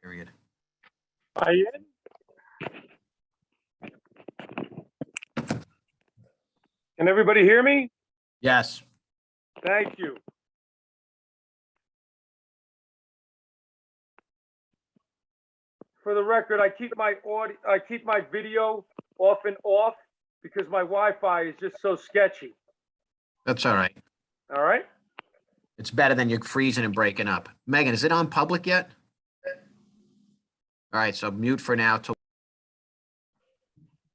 Period. Are you in? Can everybody hear me? Yes. Thank you. For the record, I keep my video off and off because my Wi-Fi is just so sketchy. That's all right. All right? It's better than you freezing and breaking up. Megan, is it on public yet? All right, so mute for now till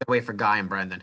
wait for Guy and Brendan.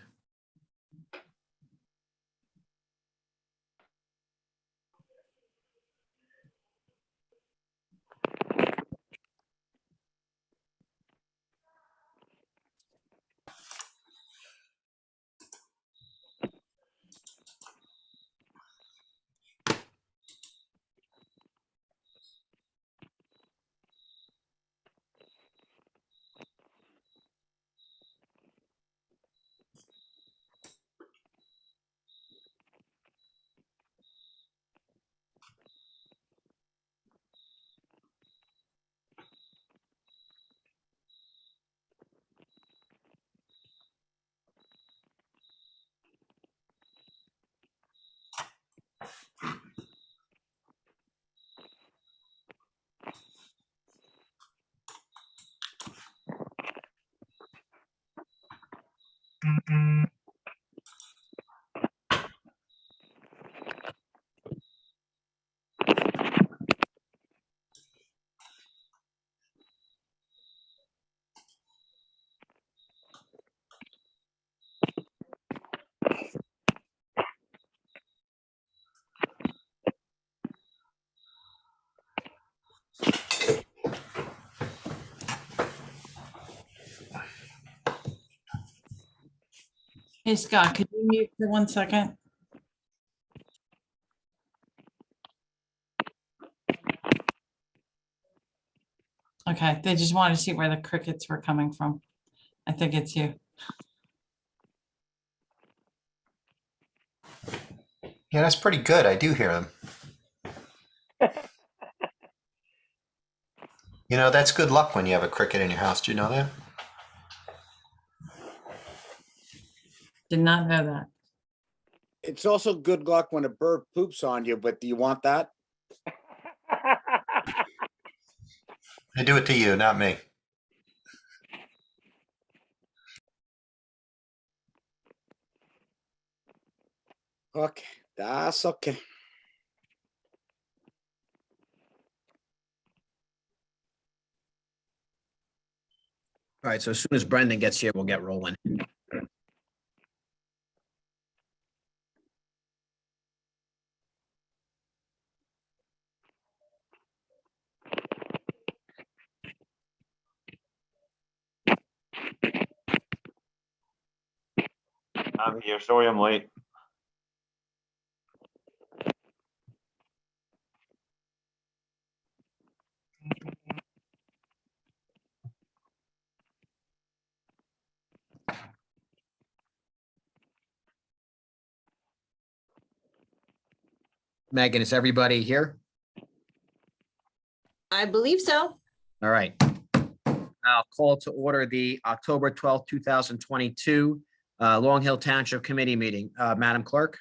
Hey, Scott, could you mute for 1 second? Okay, they just wanted to see where the crickets were coming from. I think it's you. Yeah, that's pretty good. I do hear them. You know, that's good luck when you have a cricket in your house. Do you know that? Did not know that. It's also good luck when a bird poops on you, but do you want that? They do it to you, not me. Okay, that's okay. All right, so as soon as Brendan gets here, we'll get rolling. I'm here. Sorry I'm late. Megan, is everybody here? I believe so. All right. I'll call to order the October 12th, 2022 Long Hill Township Committee meeting. Madam Clerk?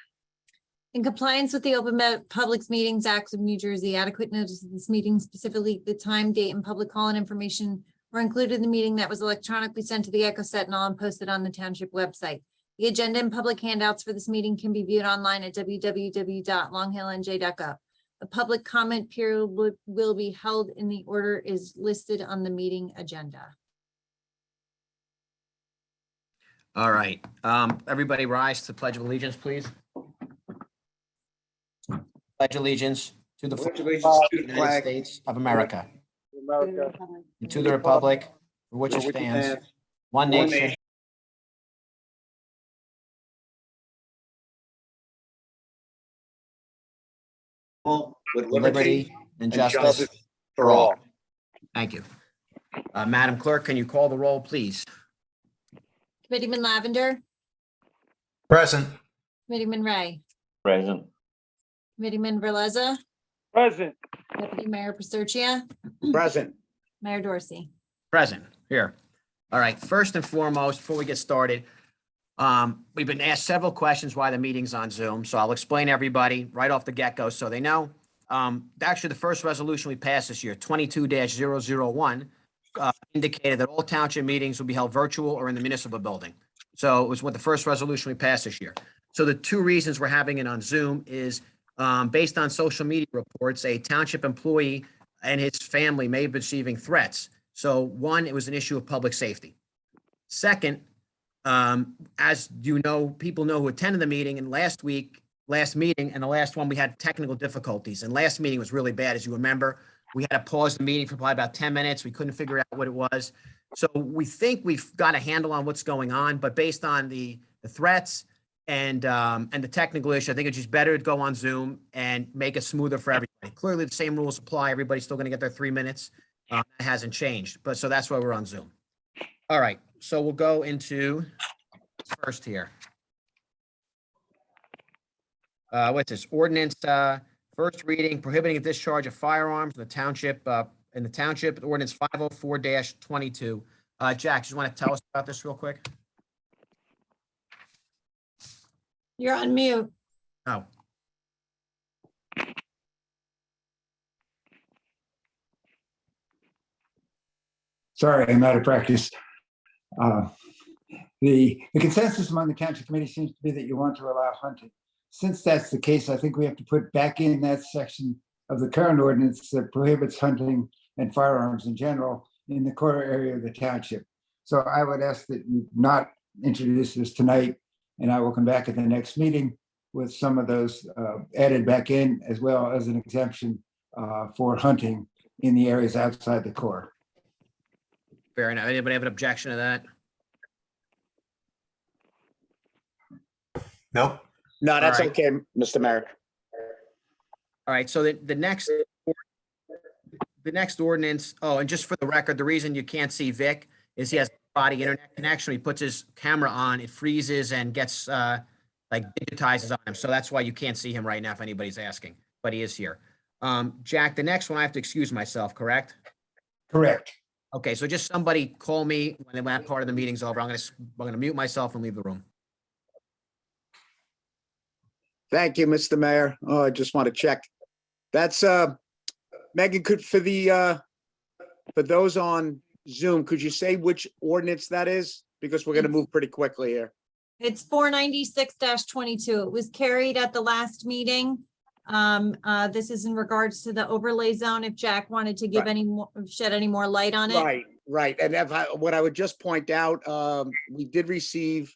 In compliance with the Public Meetings Act of New Jersey, adequate notice of this meeting, specifically the time, date, and public call-in information were included in the meeting that was electronically sent to the Echo Set and all and posted on the Township website. The agenda and public handouts for this meeting can be viewed online at www.longhillnj.gov. A public comment period will be held in the order is listed on the meeting agenda. All right. Everybody rise to Pledge of Allegiance, please. Pledge allegiance to the Pledge flag allegiance of to the the United flag States of America America. and to the republic for which it stands, one nation, with liberty and justice for all. Thank you. Madam Clerk, can you call the roll, please? Committeeman Lavender, Present. Committeeman Ray, Present. Committeeman Verleza, Present. Deputy Mayor Pastercia, Present. Mayor Dorsey. Present, here. All right, first and foremost, before we get started, we've been asked several questions why the meeting's on Zoom, so I'll explain to everybody right off the get-go so they know. Actually, the first resolution we passed this year, 22-001, indicated that all township meetings will be held virtual or in the municipal building. So it was the first resolution we passed this year. So the two reasons we're having it on Zoom is based on social media reports, a township employee and his family may be receiving threats. So one, it was an issue of public safety. Second, as you know, people know who attended the meeting, and last meeting and the last one, we had technical difficulties. And last meeting was really bad, as you remember. We had to pause the meeting for probably about 10 minutes. We couldn't figure out what it was. So we think we've got a handle on what's going on, but based on the threats and the technical issue, I think it's just better to go on Zoom and make it smoother for everybody. Clearly, the same rules apply. Everybody's still going to get their 3 minutes. It hasn't changed, but so that's why we're on Zoom. All right, so we'll go into first here. What's this? Ordinance, first reading, prohibiting the discharge of firearms in the township, ordinance 504-22. Jack, just want to tell us about this real quick? You're on mute. Oh, Sorry, I'm out of practice. The consensus among the township committee seems to be that you want to allow hunting. Since that's the case, I think we have to put back in that section of the current ordinance that prohibits hunting and firearms in general in the core area of the township. So I would ask that you not introduce this tonight, and I will come back at the next meeting with some of those added back in, as well as an exemption for hunting in the areas outside the core. fair enough. Anybody have an objection to that? Nope. No, that's All right. okay, Mr. Mayor. All right, so the next ordinance, oh, and just for the record, the reason you can't see Vic is he has body internet connection. He puts his camera on, it freezes and gets like digitizes on him. So that's why you can't see him right now if anybody's asking, but he is here. Jack, the next one I have to excuse myself, correct? Correct. Okay, so just somebody call me when that part of the meeting's over. I'm gonna mute myself and leave the room. Thank you, Mr. Mayor. Oh, I just want to check. That's Megan, for those on Zoom, could you say which ordinance that is? Because we're going to move pretty quickly here. It's 496-22. It was carried at the last meeting. This is in regards to the overlay zone. If Jack wanted to give shed any more light on it. Right. And what I would just point out, we did receive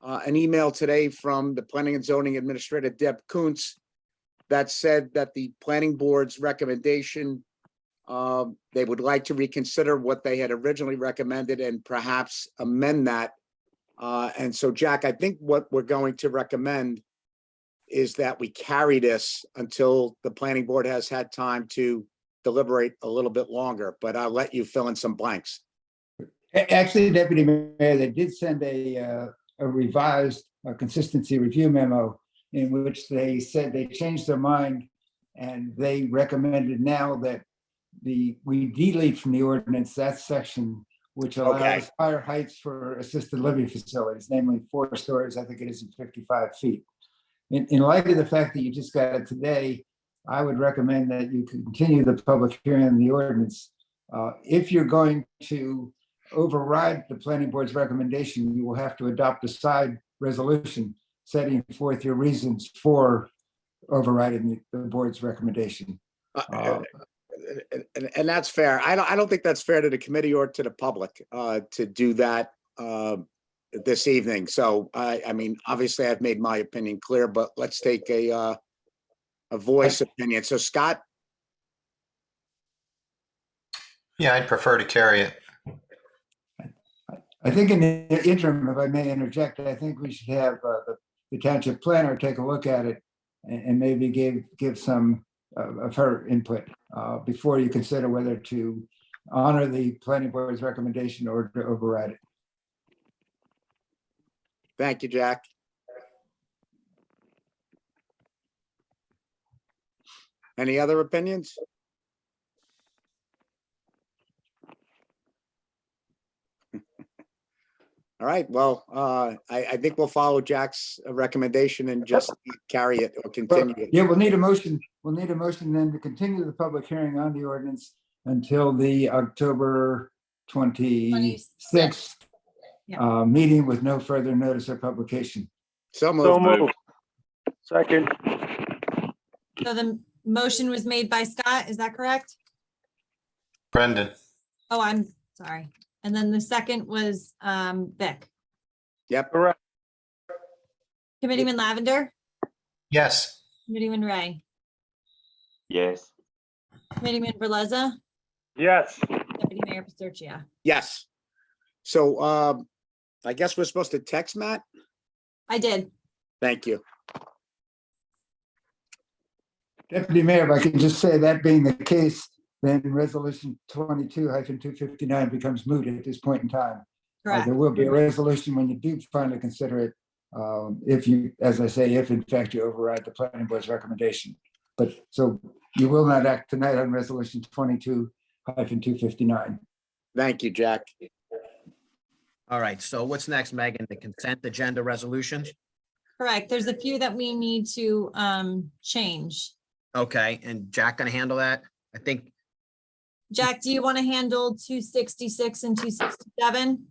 an email today from the Planning and Zoning Administrator, Deb Kuntz, that said that the planning board's recommendation, they would like to reconsider what they had originally recommended and perhaps amend that. And so, Jack, I think what we're going to recommend is that we carry this until the planning board has had time to deliberate a little bit longer, but I'll let you fill in some blanks. Actually, Deputy Mayor, they did send a revised consistency review memo in which they said they changed their mind, and they recommended now that we delete from the ordinance that section which allows higher heights for assisted living facilities, namely 4 stories. I think it is 55 feet. In light of the fact that you just got it today, I would recommend that you continue the public hearing on the ordinance. If you're going to override the planning board's recommendation, you will have to adopt a side resolution setting forth your reasons for overriding the board's recommendation. And that's fair. I don't think that's fair to the committee or to the public to do that this evening. So I mean, obviously I've made my opinion clear, but let's take a voice opinion. So Scott? Yeah, I'd prefer to carry it. I think in the interim, if I may interject, I think we should have the township planner take a look at it and maybe give some of her input before you consider whether to honor the planning board's recommendation or to override it. Thank you, Jack. Any other opinions? All right, well, I think we'll follow Jack's recommendation and just carry it or continue it. Yeah, we'll need a motion. We'll need a motion then to continue the public hearing on the ordinance until the October 26th meeting with no further notice or publication. So So moved. moved. Second. So the motion was made by Scott, is that correct? Brendan, Oh, I'm sorry. And then the second was Vic. Yep, Correct. Committeeman Lavender, yes. Committeeman Ray, Yes. Committeeman Berleza, Yes. Deputy Mayor Paserchia. yes. So I guess we're supposed to text Matt? I did. Thank you. Deputy Mayor, if I can just say that being the case, then resolution 22-259 becomes moot at this point in time. Correct. There will be a resolution when you do finally consider it, if you, as I say, if in fact you override the planning board's recommendation. But so you will not act tonight on resolution 22-259. Thank you, Jack. All right, so what's next, Megan? The consent agenda resolutions? Correct. There's a few that we need to change. Okay, and Jack gonna handle that? I think, Jack, do you want to handle 266 and 267?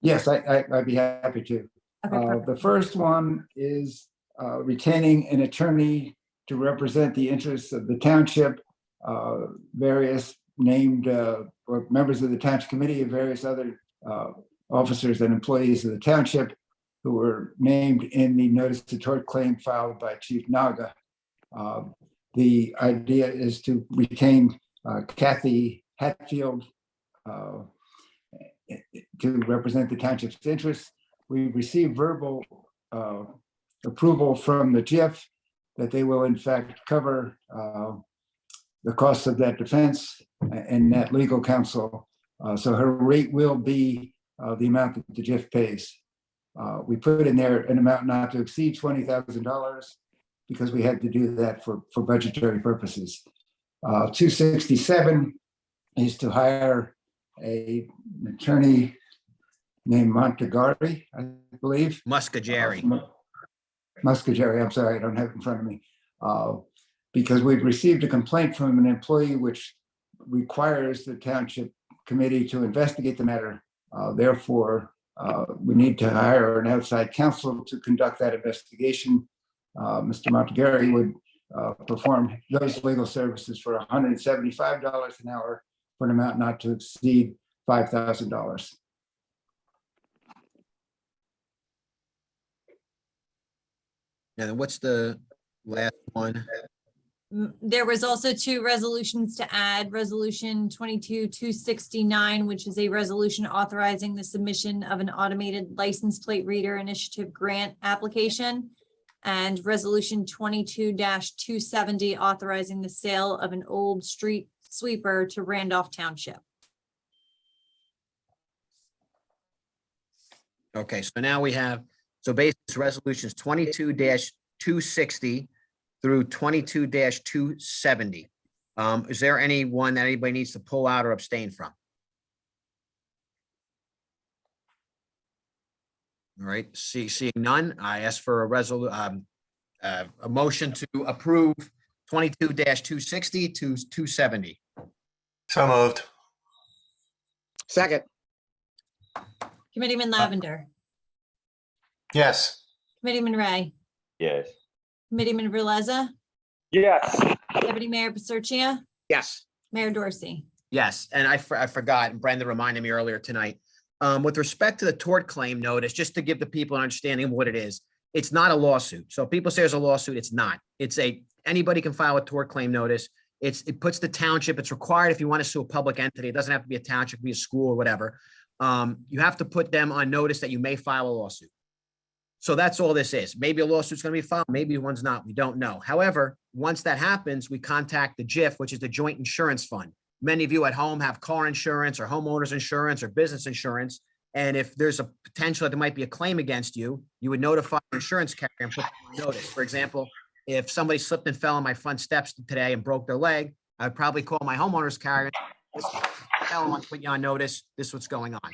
Yes, I'd be happy to. Okay, perfect. The first one is retaining an attorney to represent the interests of the township, various named or members of the township committee and various other officers and employees of the township who were named in the notice of tort claim filed by Chief Naga. The idea is to retain Kathy Hatfield to represent the township's interests. We received verbal approval from the JIF that they will in fact cover the costs of that defense and that legal counsel. So her rate will be the amount that the JIF pays. We put in there an amount not to exceed $20,000 because we had to do that for budgetary purposes. 267 is to hire an attorney named Montagari, I believe. Muscajari. Muscajari, I'm sorry, I don't have it in front of me. Because we've received a complaint from an employee which requires the township committee to investigate the matter. Therefore, we need to hire an outside counsel to conduct that investigation. Mr. Montagari would perform those legal services for $175 an hour for an amount not to exceed $5,000. And then what's the last one? There was also two resolutions to add, resolution 22-269, which is a resolution authorizing the submission of an automated license plate reader initiative grant application. And resolution 22-270, authorizing the sale of an old street sweeper to Randolph Township. Okay, so now we have, so basically resolutions 22-260 through 22-270. Is there any one that anybody needs to pull out or abstain from? All right, seeing none, I ask for a motion to approve 22-260 to 270. So moved. Second, Committeeman Lavender, Yes. Committeeman Ray, Yes. Committeeman Berleza, Yes. Deputy Mayor Paserchia, yes. Mayor Dorsey. Yes, and I forgot, and Brenda reminded me earlier tonight. With respect to the tort claim notice, just to give the people an understanding of what it is, it's not a lawsuit. So if people say there's a lawsuit, it's not. It's anybody can file a tort claim notice. It puts the township, it's required if you want to sue a public entity. It doesn't have to be a township, be a school or whatever. You have to put them on notice that you may file a lawsuit. So that's all this is. Maybe a lawsuit's going to be filed, maybe one's not. We don't know. However, once that happens, we contact the JIF, which is the Joint Insurance Fund. Many of you at home have car insurance or homeowners insurance or business insurance. And if there's a potential that there might be a claim against you, you would notify the insurance carrier and put them on notice. For example, if somebody slipped and fell on my front steps today and broke their leg, I would probably call my homeowner's carrier. I want to put you on notice. This is what's going on.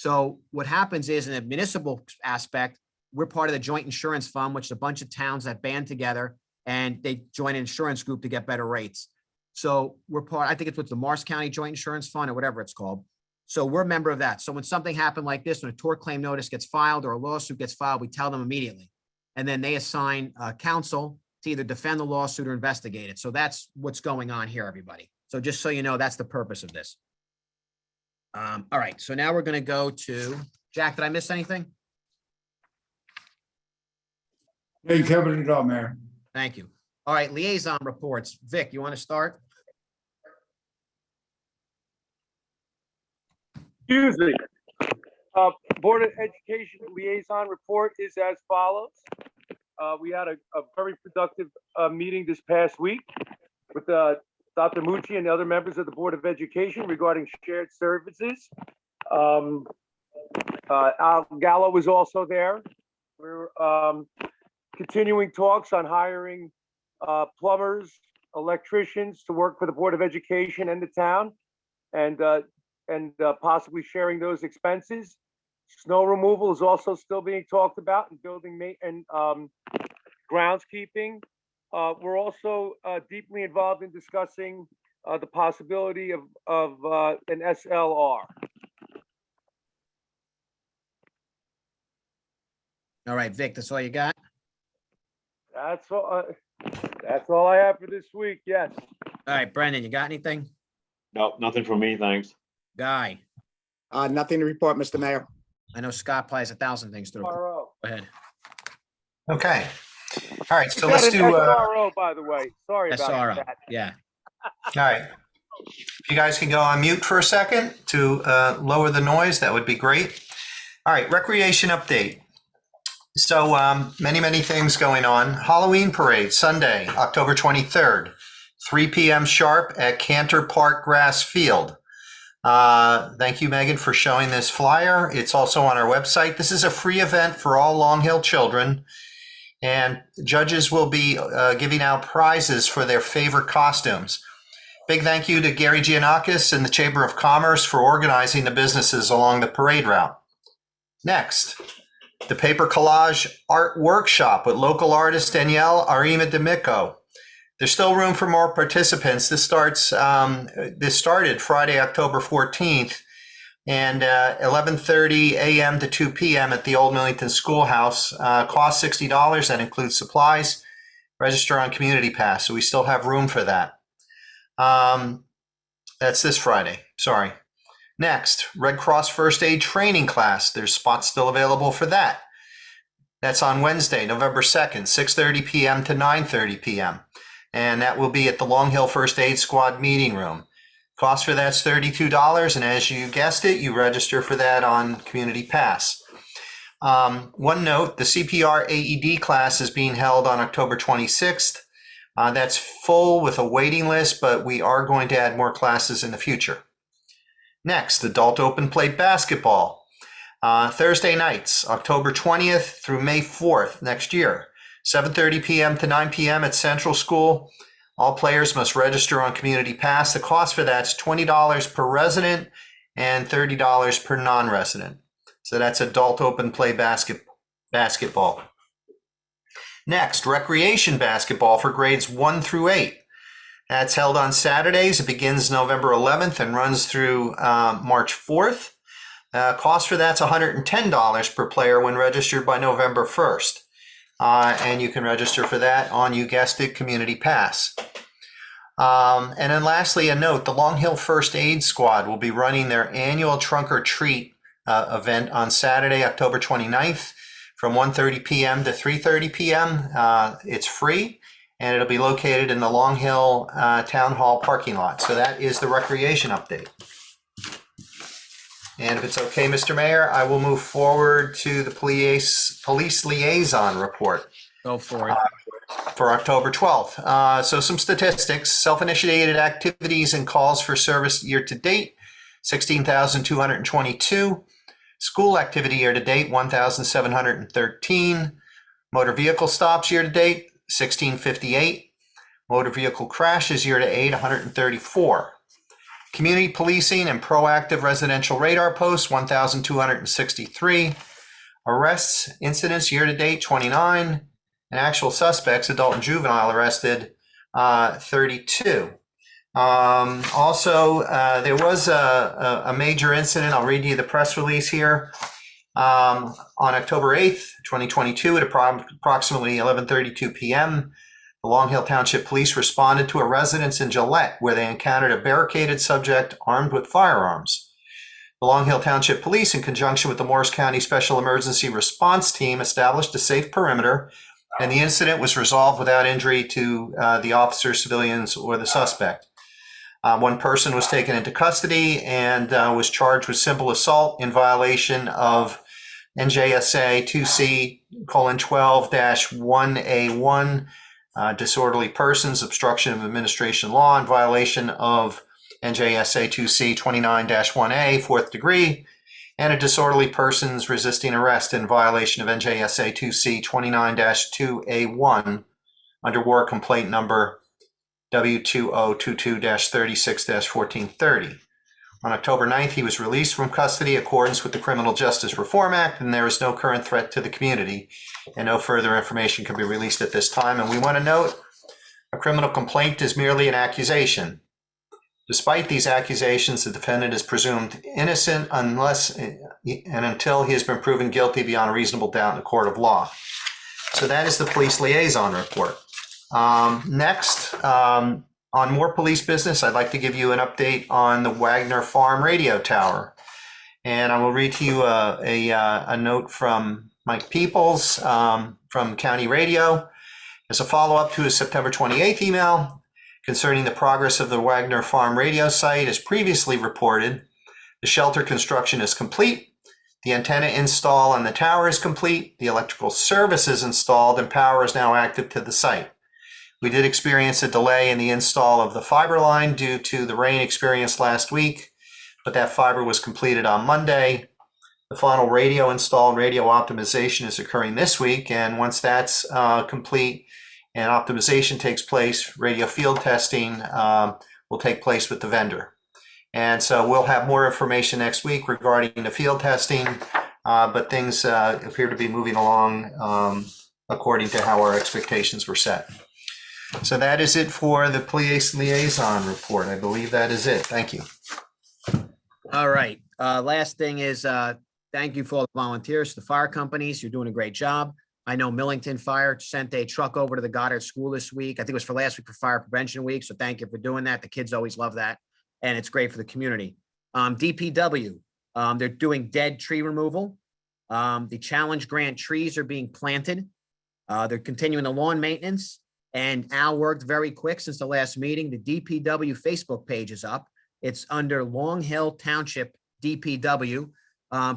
So what happens is in a municipal aspect, we're part of the joint insurance fund, which is a bunch of towns that band together and they join an insurance group to get better rates. So we're part, I think it's with the Morris County Joint Insurance Fund or whatever it's called. So we're a member of that. So when something happened like this, when a tort claim notice gets filed or a lawsuit gets filed, we tell them immediately. And then they assign counsel to either defend the lawsuit or investigate it. So that's what's going on here, everybody. So just so you know, that's the purpose of this. All right, so now we're going to go to, Jack, did I miss anything? Yeah, you covered it all, Mayor. Thank you. All right, liaison reports. Vic, you want to start? Excuse me. Board of Education liaison report is as follows. We had a very productive meeting this past week with Dr. Mucci and the other members of the Board of Education regarding shared services. Al Gallo was also there. We're continuing talks on hiring plumbers, electricians to work for the Board of Education and the town, and possibly sharing those expenses. Snow removal is also still being talked about, and building and groundskeeping. We're also deeply involved in discussing the possibility of an SLR. All right, Vic, that's all you got? That's all I have for this week. Yes. All right, Brendan, you got anything? No, nothing from me, thanks. Guy, Nothing to report, Mr. Mayor. I know Scott applies 1,000 things to the, go SRO. ahead. Okay. All right, so Got let's an do, all SRO, by the way. Sorry about SRO, that. yeah. right. If you guys can go on mute for a second to lower the noise, that would be great. All right, recreation update. So many things going on. Halloween parade, Sunday, October 23rd, 3 p.m. sharp at Cantor Park Grass Field. Thank you, Megan, for showing this flyer. It's also on our website. This is a free event for all Long Hill children, and judges will be giving out prizes for their favorite costumes. Big thank you to Gary Giannakis and the Chamber of Commerce for organizing the businesses along the parade route. Next, the Paper Collage Art Workshop with local artist Danielle Arima D'Amico. There's still room for more participants. This started Friday, October 14th, and 11:30 a.m. to 2 p.m. at the Old Millington Schoolhouse. Cost $60. That includes supplies. Register on Community Pass, so we still have room for that. That's this Friday. Sorry. Next, Red Cross First Aid Training Class. There's spots still available for that. That's on Wednesday, November 2nd, 6:30 p.m. to 9:30 p.m. And that will be at the Long Hill First Aid Squad meeting room. Cost for that's $32, and as you guessed it, you register for that on Community Pass. One note, the Cpr Aed class is being held on October 26th. That's full with a waiting list, but we are going to add more classes in the future. Next, adult open play basketball. Thursday nights, October 20th through May 4th next year. 7:30 p.m. to 9 p.m. at Central School. All players must register on Community Pass. The cost for that's $20 per resident and $30 per non-resident. So that's adult open play basketball. Next, recreation basketball for grades 1 through 8. That's held on Saturdays. It begins November 11th and runs through March 4th. Cost for that's $110 per player when registered by November 1st. And you can register for that on, you guessed it, Community Pass. And then lastly, a note, the Long Hill First Aid Squad will be running their annual Trunk or Treat event on Saturday, October 29th from 1:30 p.m. to 3:30 p.m. It's free, and it'll be located in the Long Hill Town Hall parking lot. So that is the recreation update. And if it's okay, Mr. Mayor, I will move forward to the police liaison report. Go for it. For October 12th. So some statistics, self-initiated activities and calls for service year to date, 16,222. School activity year to date, 1,713. Motor vehicle stops year to date, 1,658. Motor vehicle crashes year to date, 134. Community policing and proactive residential radar posts, 1,263. Arrests, incidents year-to-date, 29. And actual suspects, adult and juvenile, arrested, 32. Also, there was a major incident. I'll read you the press release here. On October 8th, 2022, at approximately 11:32 p.m., the Long Hill Township Police responded to a residence in Gillette where they encountered a barricaded subject armed with firearms. The Long Hill Township Police, in conjunction with the Morris County Special Emergency Response Team, established a safe perimeter, and the incident was resolved without injury to the officers, civilians, or the suspect. One person was taken into custody and was charged with simple assault in violation of NJSA 2C:12-1A1, disorderly persons, obstruction of administration law, in violation of NJSA 2C:29-1A, 4th degree, and a disorderly persons resisting arrest in violation of NJSA 2C:29-2A1 under war complaint number W2022-36-1430. On October 9th, he was released from custody in accordance with the Criminal Justice Reform Act, and there is no current threat to the community, and no further information can be released at this time. And we want to note, a criminal complaint is merely an accusation. Despite these accusations, the defendant is presumed innocent unless and until he has been proven guilty beyond a reasonable doubt in a court of law. So that is the police liaison report. Next, on more police business, I'd like to give you an update on the Wagner Farm radio tower. And I will read to you a note from Mike Peoples from County Radio. As a follow-up to his September 28th email concerning the progress of the Wagner Farm radio site, as previously reported, the shelter construction is complete. The antenna install on the tower is complete. The electrical service is installed and power is now active to the site. We did experience a delay in the install of the fiber line due to the rain experienced last week, but that fiber was completed on Monday. The final radio install and radio optimization is occurring this week, and once that's complete and optimization takes place, radio field testing will take place with the vendor. And so we'll have more information next week regarding the field testing, but things appear to be moving along according to how our expectations were set. So that is it for the police liaison report. I believe that is it. Thank you. All right. Last thing is, thank you for all the volunteers, the fire companies. You're doing a great job. I know Millington Fire sent a truck over to the Goddard School this week. I think it was for last week for Fire Prevention Week. So thank you for doing that. The kids always love that. And it's great for the community. DPW, they're doing dead tree removal. The challenge grant trees are being planted. They're continuing the lawn maintenance. And Al worked very quick since the last meeting. The DPW Facebook page is up. It's under Long Hill Township DPW.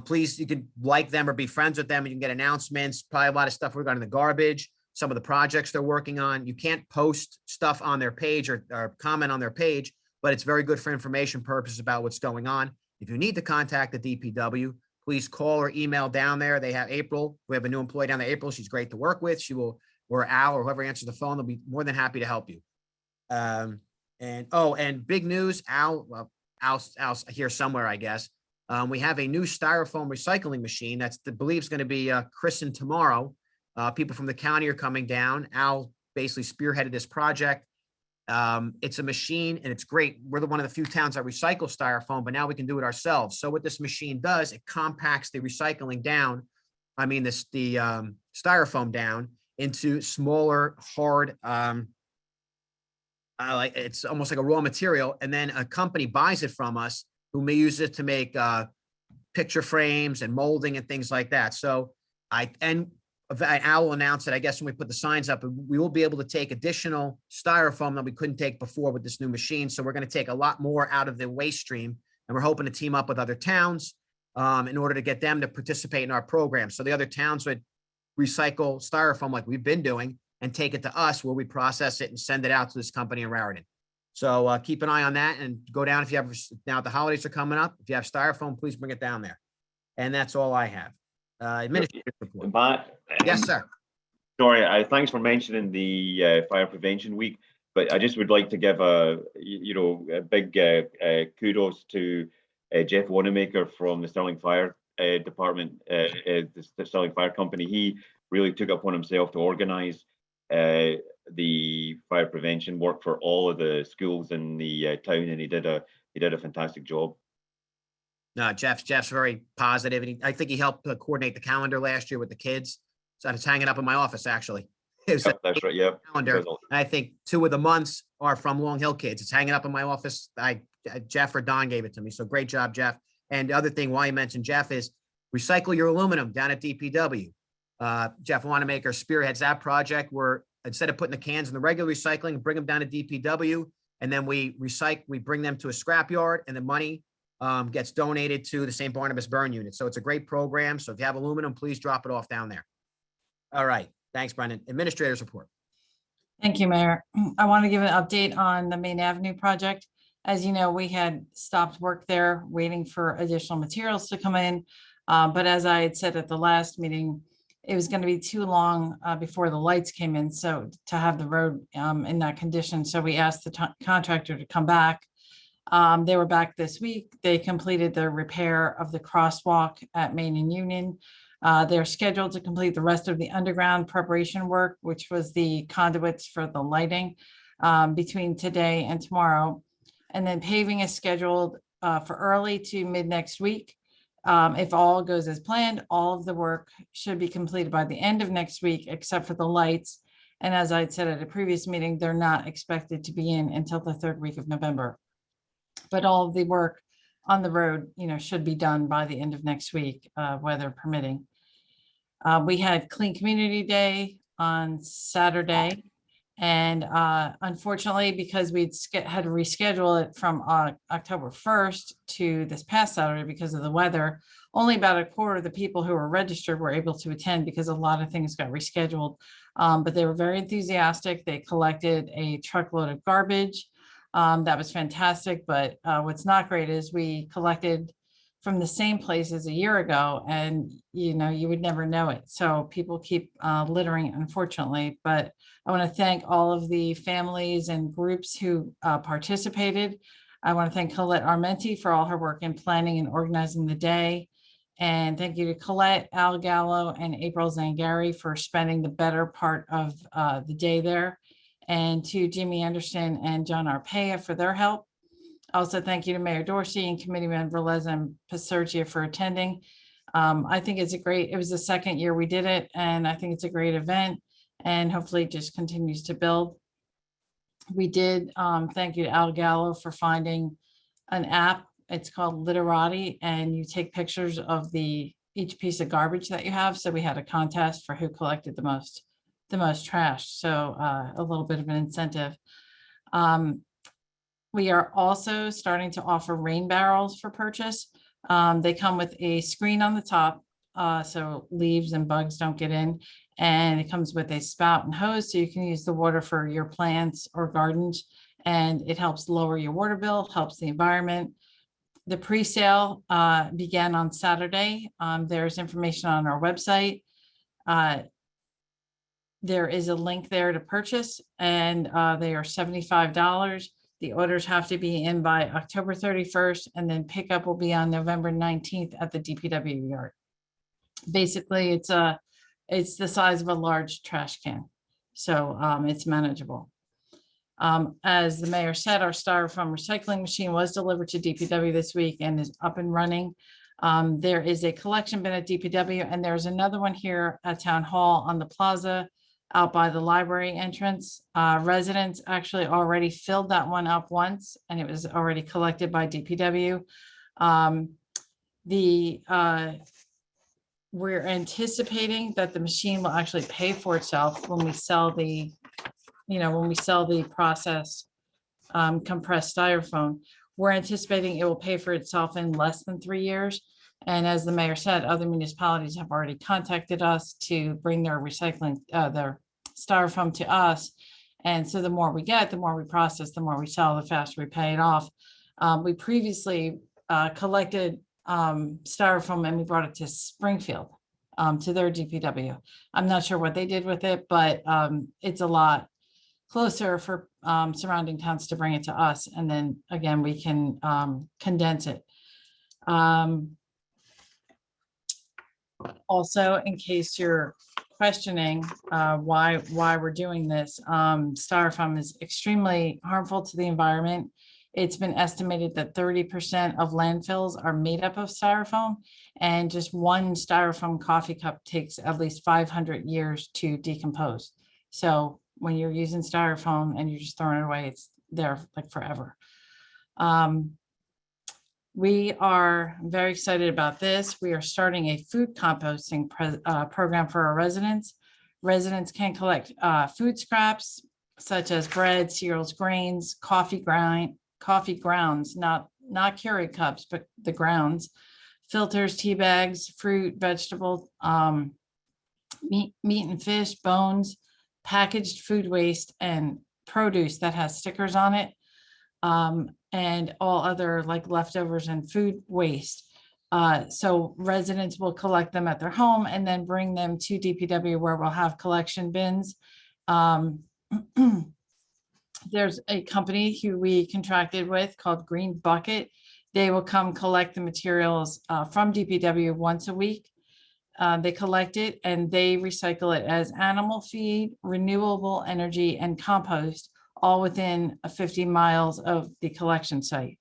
Please, you can like them or be friends with them. You can get announcements, probably a lot of stuff regarding the garbage, some of the projects they're working on. You can't post stuff on their page or comment on their page, but it's very good for information purposes about what's going on. If you need to contact the DPW, please call or email down there. They have April. We have a new employee down there, April. She's great to work with. She will, or Al, or whoever answers the phone, they'll be more than happy to help you. And big news, Al's here somewhere, I guess. We have a new Styrofoam recycling machine that's believes going to be christened tomorrow. People from the county are coming down. Al basically spearheaded this project. It's a machine and it's great. We're one of the few towns that recycle Styrofoam, but now we can do it ourselves. So what this machine does, it compacts the recycling down. I mean, the Styrofoam down into smaller, hard, like it's almost like a raw material. And then a company buys it from us who may use it to make picture frames and molding and things like that. So I will announce it, I guess, when we put the signs up, we will be able to take additional Styrofoam that we couldn't take before with this new machine. So we're going to take a lot more out of the waste stream, and we're hoping to team up with other towns in order to get them to participate in our program. So the other towns would recycle Styrofoam like we've been doing and take it to us where we process it and send it out to this company in Raritan. So keep an eye on that and go down if you have, now the holidays are coming up. If you have Styrofoam, please bring it down there. And that's all I have. Administrative report. Matt? Yes, sir. Sorry, thanks for mentioning the Fire Prevention Week. But I just would like to give a big kudos to Jeff Wanamaker from the Sterling Fire Department, the Sterling Fire Company. He really took upon himself to organize the fire prevention work for all of the schools in the town, and he did a fantastic job. No, Jeff's very positive, and I think he helped coordinate the calendar last year with the kids. So it's hanging up in my office, actually. It was Yep, that's right. Yeah. calendar. And I think 2 of the months are from Long Hill kids. It's hanging up in my office. Jeff or Don gave it to me. So great job, Jeff. And the other thing, why you mentioned Jeff, is recycle your aluminum down at DPW. Jeff Wanamaker spearheads that project where instead of putting the cans in the regular recycling, bring them down to DPW, and then we bring them to a scrap yard, and the money gets donated to the St. Barnabas Burn Unit. So it's a great program. So if you have aluminum, please drop it off down there. All right. Thanks, Brendan. Administrator's report. Thank you, Mayor. I want to give an update on the Main Avenue project. As you know, we had stopped work there waiting for additional materials to come in. But as I had said at the last meeting, it was going to be too long before the lights came in. So to have the road in that condition. So we asked the contractor to come back. They were back this week. They completed the repair of the crosswalk at Main and Union. They're scheduled to complete the rest of the underground preparation work, which was the conduits for the lighting between today and tomorrow. And then paving is scheduled for early to mid next week. If all goes as planned, all of the work should be completed by the end of next week, except for the lights. And as I'd said at a previous meeting, they're not expected to be in until the 3rd week of November. But all of the work on the road, should be done by the end of next week, weather permitting. We had Clean Community Day on Saturday. And unfortunately, because we'd had to reschedule it from October 1st to this past Saturday because of the weather, only about a quarter of the people who were registered were able to attend because a lot of things got rescheduled. But they were very enthusiastic. They collected a truckload of garbage. That was fantastic. But what's not great is we collected from the same place as a year ago, and you would never know it. So people keep littering, unfortunately. But I want to thank all of the families and groups who participated. I want to thank Colette Armenti for all her work in planning and organizing the day. And thank you to Colette, Al Gallo, and April Zangari for spending the better part of the day there. And to Jimmy Anderson and John Arpaia for their help. Also, thank you to Mayor Dorsey and Committee Member Les and Pasergia for attending. I think it was the 2nd year we did it, and I think it's a great event, and hopefully it just continues to build. We did thank you to Al Gallo for finding an app. It's called Literati, and you take pictures of each piece of garbage that you have. So we had a contest for who collected the most trash. So a little bit of an incentive. We are also starting to offer rain barrels for purchase. They come with a screen on the top, so leaves and bugs don't get in. And it comes with a spout and hose, so you can use the water for your plants or gardens. And it helps lower your water bill, helps the environment. The pre-sale began on Saturday. There's information on our website. There is a link there to purchase, and they are $75. The orders have to be in by October 31st, and then pickup will be on November 19th at the DPW yard. Basically, it's the size of a large trash can, so it's manageable. As the mayor said, our Styrofoam recycling machine was delivered to DPW this week and is up and running. There is a collection bin at DPW, and there's another one here at Town Hall on the plaza out by the library entrance. Residents actually already filled that one up once, and it was already collected by DPW. We're anticipating that the machine will actually pay for itself when we sell the processed compressed styrofoam. We're anticipating it will pay for itself in less than 3 years. And as the mayor said, other municipalities have already contacted us to bring their recycling, their styrofoam to us. And so the more we get, the more we process, the more we sell, the faster we pay it off. We previously collected styrofoam and we brought it to Springfield, to their DPW. I'm not sure what they did with it, but it's a lot closer for surrounding towns to bring it to us. And then again, we can condense it. Also, in case you're questioning why we're doing this, styrofoam is extremely harmful to the environment. It's been estimated that 30% of landfills are made up of styrofoam, and just one styrofoam coffee cup takes at least 500 years to decompose. So when you're using styrofoam and you're just throwing it away, it's there like forever. We are very excited about this. We are starting a food composting program for our residents. Residents can collect food scraps such as bread, cereals, grains, coffee grounds, not Keurig cups, but the grounds, filters, tea bags, fruit, vegetables, meat and fish, bones, packaged food waste, and produce that has stickers on it. And all other like leftovers and food waste. So residents will collect them at their home and then bring them to DPW where we'll have collection bins. There's a company who we contracted with called Green Bucket. They will come collect the materials from DPW once a week. They collect it and they recycle it as animal feed, renewable energy, and compost, all within 50 miles of the collection site.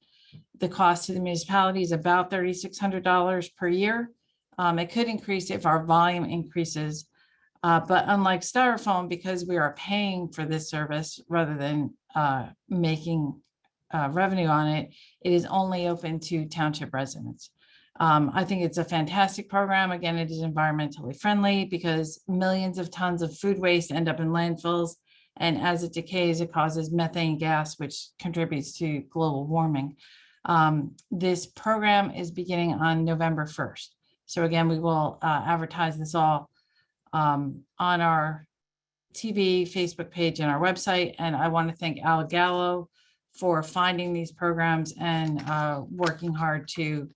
The cost to the municipality is about $3,600 per year. It could increase if our volume increases, but unlike styrofoam, because we are paying for this service rather than making revenue on it, it is only open to township residents. I think it's a fantastic program. Again, it is environmentally friendly because millions of tons of food waste end up in landfills. And as it decays, it causes methane gas, which contributes to global warming. This program is beginning on November 1st. So again, we will advertise this all on our TV, Facebook page, and our website. And I want to thank Al Gallo for finding these programs and working hard to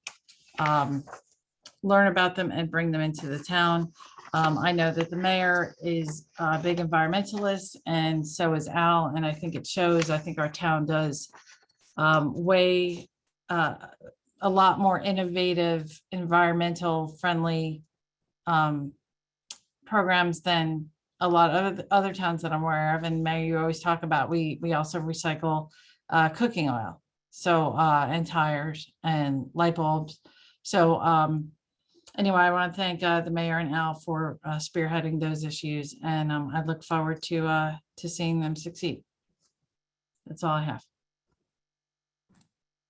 learn about them and bring them into the town. I know that the mayor is a big environmentalist, and so is Al, and I think it shows. I think our town does a lot more innovative, environmental friendly programs than a lot of other towns that I'm aware of. And Mayor, you always talk about, we also recycle cooking oil, so and tires and light bulbs. So anyway, I want to thank the mayor and Al for spearheading those issues, and I look forward to seeing them succeed. That's all I have.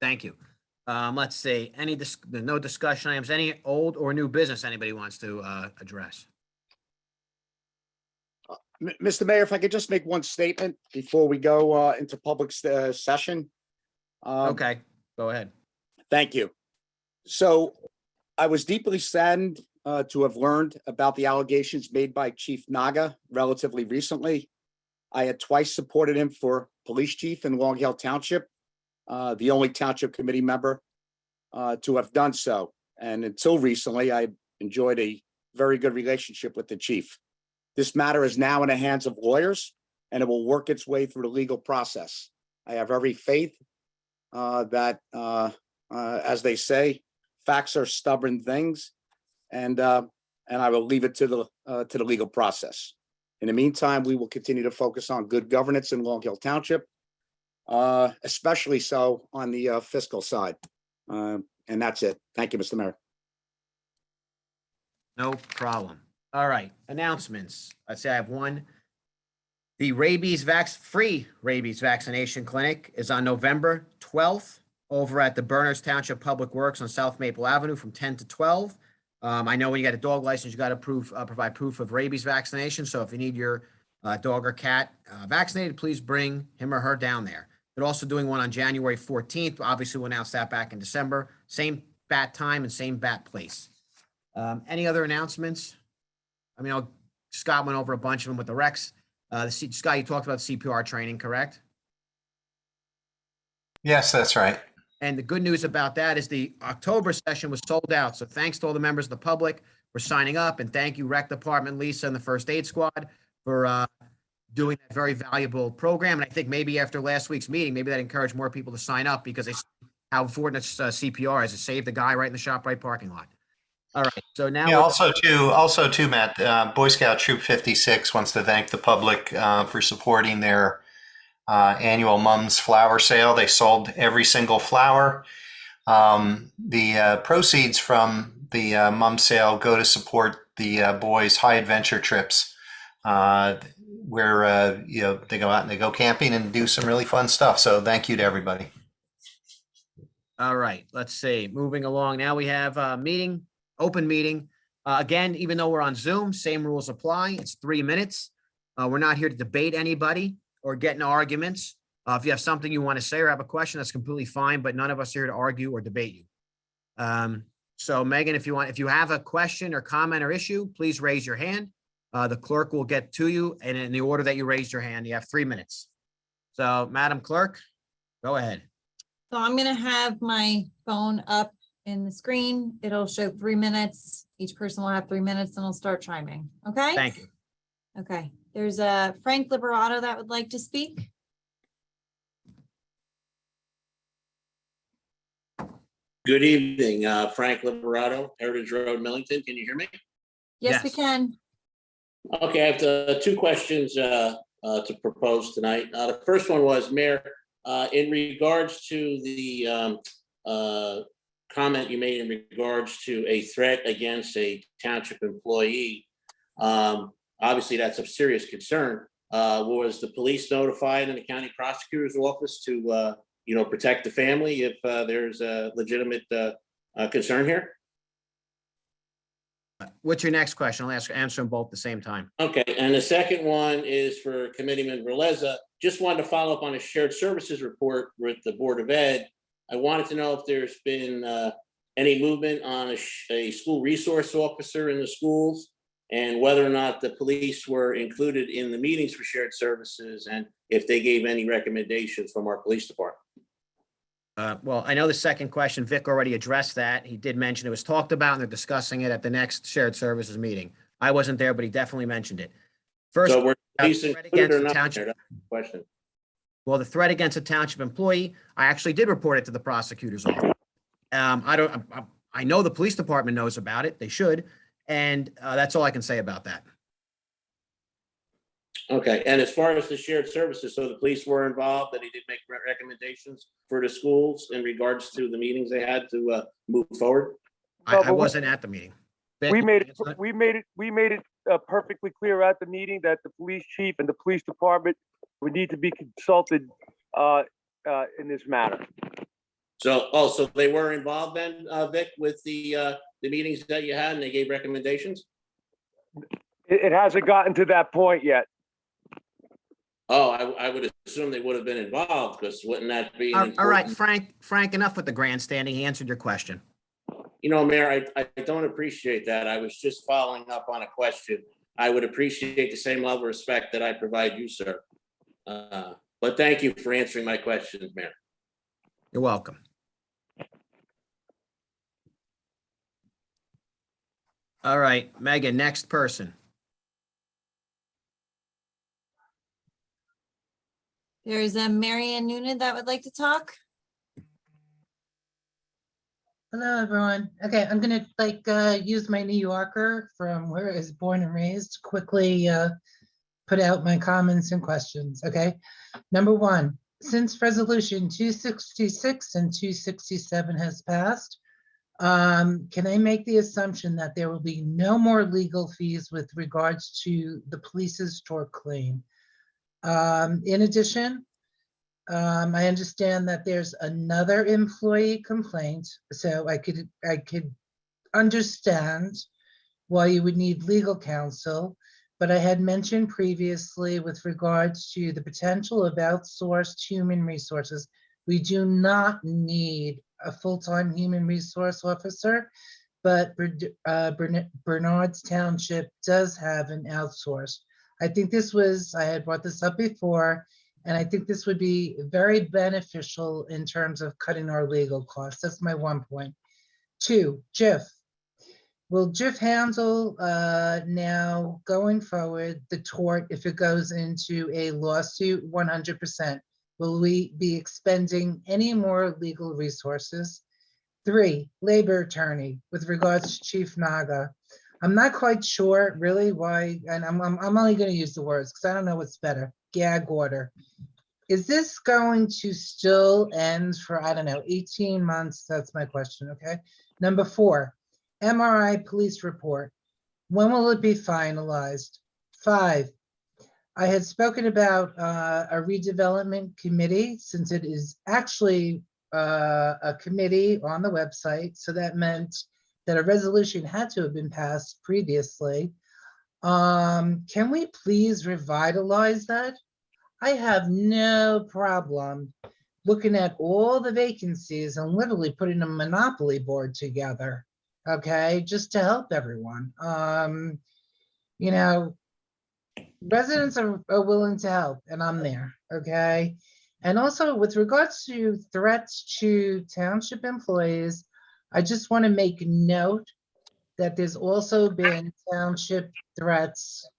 Thank you. Let's see, no discussion items, any old or new business anybody wants to address? Mr. Mayor, if I could just make one statement before we go into public session. Okay, go ahead. Thank you. So I was deeply saddened to have learned about the allegations made by Chief Naga relatively recently. I had twice supported him for police chief in Long Hill Township, the only township committee member to have done so. And until recently, I enjoyed a very good relationship with the chief. This matter is now in the hands of lawyers, and it will work its way through the legal process. I have every faith that, as they say, facts are stubborn things, and I will leave it to the legal process. In the meantime, we will continue to focus on good governance in Long Hill Township, especially so on the fiscal side. And that's it. Thank you, Mr. Mayor. No problem. All right, announcements. I'd say I have one. The free rabies vaccination clinic is on November 12th over at the Berners Township Public Works on South Maple Avenue from 10 to 12. I know when you get a dog license, you got to provide proof of rabies vaccination. So if you need your dog or cat vaccinated, please bring him or her down there. They're also doing one on January 14th. Obviously, we'll announce that back in December. Same bat time and same bat place. Any other announcements? I mean, Scott went over a bunch of them with the Rex. Scott, you talked about CPR training, correct? Yes, that's right. And the good news about that is the October session was sold out. So thanks to all the members of the public for signing up. And thank you, Rec Department, Lisa, and the First Aid Squad for doing a very valuable program. And I think maybe after last week's meeting, maybe that encouraged more people to sign up because they see how important CPR is. It saved the guy right in the ShopRite parking lot. All right, so now. Yeah, also too, Matt, Boy Scout Troop 56 wants to thank the public for supporting their annual Mums flower sale. They sold every single flower. The proceeds from the Mum sale go to support the boys' high adventure trips, where they go out and they go camping and do some really fun stuff. So thank you to everybody. All right, let's see. Moving along. Now we have a meeting, open meeting. Again, even though we're on Zoom, same rules apply. It's 3 minutes. We're not here to debate anybody or get in arguments. If you have something you want to say or have a question, that's completely fine, but none of us are here to argue or debate you. So Megan, if you have a question or comment or issue, please raise your hand. The clerk will get to you, and in the order that you raised your hand, you have 3 minutes. So Madam Clerk, go ahead. So I'm gonna have my phone up in the screen. It'll show 3 minutes. Each person will have 3 minutes and I'll start chiming. Okay? Thank you. Okay. There's a Frank Liberato that would like to speak. Good evening, Frank Liberato, Heritage Road, Millington. Can you hear me? Yes, we Yes. can. Okay, I have two questions to propose tonight. The first one was, Mayor, in regards to the comment you made in regards to a threat against a township employee, obviously that's of serious concern. Was the police notified in the county prosecutor's office to protect the family if there's a legitimate concern here? What's your next question? I'll answer them both at the same time. Okay, and the second one is for Committeeman Verleza. Just wanted to follow up on a shared services report with the Board of Ed. I wanted to know if there's been any movement on a school resource officer in the schools, and whether or not the police were included in the meetings for shared services, and if they gave any recommendations from our police department. Well, I know the second question, Vic already addressed that. He did mention it was talked about and they're discussing it at the next shared services meeting. I wasn't there, but he definitely mentioned it. First, So were police threat included against or the not? township. That's the question. Well, the threat against a township employee, I actually did report it to the prosecutor's office. I know the police department knows about it. They should. And that's all I can say about that. Okay, and as far as the shared services, so the police were involved, and he did make recommendations for the schools in regards to the meetings they had to move forward? I wasn't at the meeting. Vic, We made answer that? it perfectly clear at the meeting that the police chief and the police department would need to be consulted in this matter. So they were involved then, Vic, with the meetings that you had, and they gave recommendations? It hasn't gotten to that point yet. Oh, I would assume they would have been involved, because wouldn't that be an All right, important- Frank, enough with the grandstanding. He answered your question. Mayor, I don't appreciate that. I was just following up on a question. I would appreciate the same level of respect that I provide you, sir. But thank you for answering my questions, Mayor. You're welcome. All right, Megan, next person. There's a Marianne Noonan that would like to talk. Hello, everyone. Okay, I'm gonna use my New Yorker from where I was born and raised, to quickly put out my comments and questions, okay? Number one, since resolution 266 and 267 has passed, can I make the assumption that there will be no more legal fees with regards to the police's tort claim? In addition, I understand that there's another employee complaint, so I could understand why you would need legal counsel, but I had mentioned previously with regards to the potential of outsourced human resources, we do not need a full-time human resource officer, but Bernard's Township does have an outsource. I think I had brought this up before, and I think this would be very beneficial in terms of cutting our legal costs. That's my one point. Two, Jeff, Will Jif handle now going forward the tort if it goes into a lawsuit 100%? Will we be expending any more legal resources? 3, labor attorney with regards to Chief Naga. I'm not quite sure really why, and I'm only going to use the words because I don't know what's better. Gag order. Is this going to still end for, I don't know, 18 months? That's my question, okay? Number 4, MRI police report. When will it be finalized? 5, I had spoken about a redevelopment committee since it is actually a committee on the website. So that meant that a resolution had to have been passed previously. Can we please revitalize that? I have no problem looking at all the vacancies and literally putting a monopoly board together, okay, just to help everyone. You know, residents are willing to help, and I'm there, okay? And also with regards to threats to township employees, I just want to make note that there's also been township threats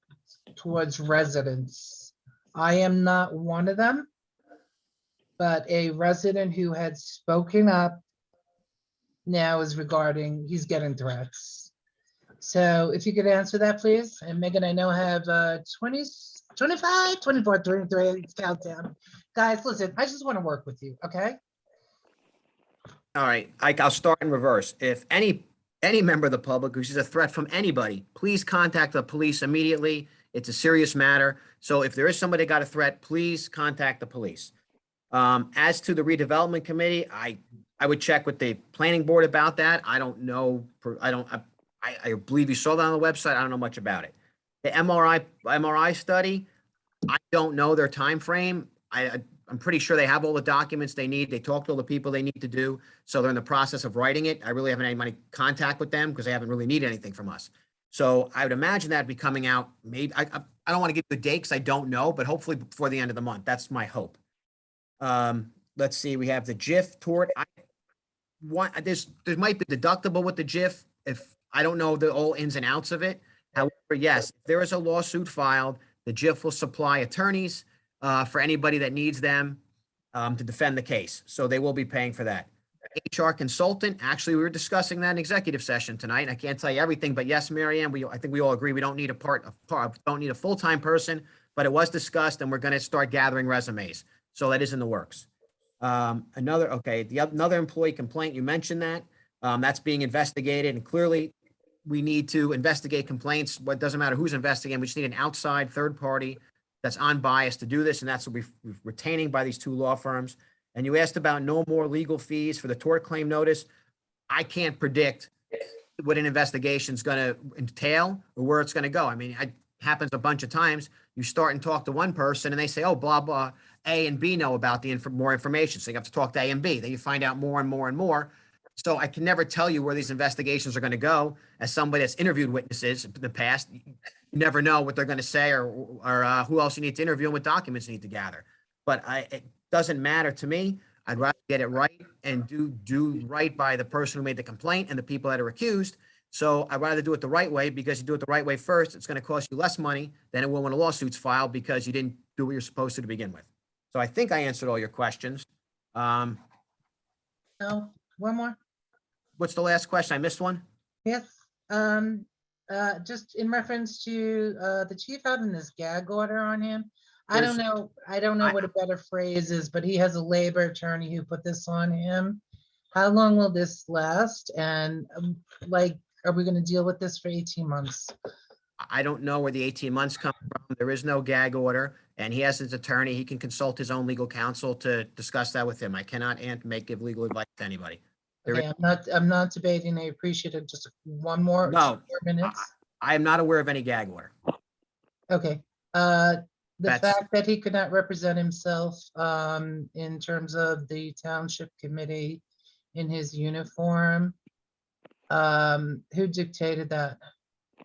towards residents. I am not one of them, but a resident who had spoken up now is regarding, he's getting threats. So if you could answer that, please. And Megan, I know I have 20, 25, 24, 23, it's countdown. Guys, listen, I just want to work with you, okay? All right, I'll start in reverse. If any member of the public who sees a threat from anybody, please contact the police immediately. It's a serious matter. So if there is somebody that got a threat, please contact the police. As to the redevelopment committee, I would check with the planning board about that. I don't know. I believe you saw that on the website. I don't know much about it. The MRI study, I don't know their time frame. I'm pretty sure they have all the documents they need. They talked to all the people they need to do. So they're in the process of writing it. I really haven't had any contact with them because they haven't really needed anything from us. So I would imagine that'd be coming out. Maybe I don't want to give you a date because I don't know, but hopefully before the end of the month. That's my hope. Let's see. We have the JIF tort. There might be deductible with the JIF. If I don't know the all ins and outs of it. However, yes, if there is a lawsuit filed, the JIF will supply attorneys for anybody that needs them to defend the case. So they will be paying for that. HR consultant, actually, we were discussing that in executive session tonight. I can't tell you everything, but yes, Mary Ann, I think we all agree we don't need don't need a full-time person, but it was discussed and we're going to start gathering resumes. So that is in the works. Another employee complaint, you mentioned that. That's being investigated, and clearly we need to investigate complaints. What doesn't matter who's investigating, we just need an outside third party that's unbiased to do this, and that's what we're retaining by these two law firms. And you asked about no more legal fees for the tort claim notice. I can't predict what an investigation is going to entail or where it's going to go. I mean, it happens a bunch of times. You start and talk to one person and they say, oh, blah, blah, A and B know about the more information. So you have to talk to A and B. Then you find out more and more and more. So I can never tell you where these investigations are going to go. As somebody that's interviewed witnesses in the past, you never know what they're going to say or who else you need to interview and what documents you need to gather. But it doesn't matter to me. I'd rather get it right and do right by the person who made the complaint and the people that are accused. So I'd rather do it the right way, because you do it the right way first, it's going to cost you less money than it will when a lawsuit's filed because you didn't do what you're supposed to begin with. So I think I answered all your questions. No, one more. What's the last question? I missed one? Yes, just in reference to the chief having this gag order on him. I don't know what a better phrase is, but he has a labor attorney who put this on him. How long will this last? And are we going to deal with this for 18 months? I don't know where the 18 months come from. There is no gag order, and he has his attorney. He can consult his own legal counsel to discuss that with him. I cannot give legal advice to anybody. Okay, I'm not debating. I appreciate it. Just one more. No, 2 more minutes. I am not aware of any gag order. Okay. The fact that he could not represent himself in terms of the township committee in his uniform, who dictated that?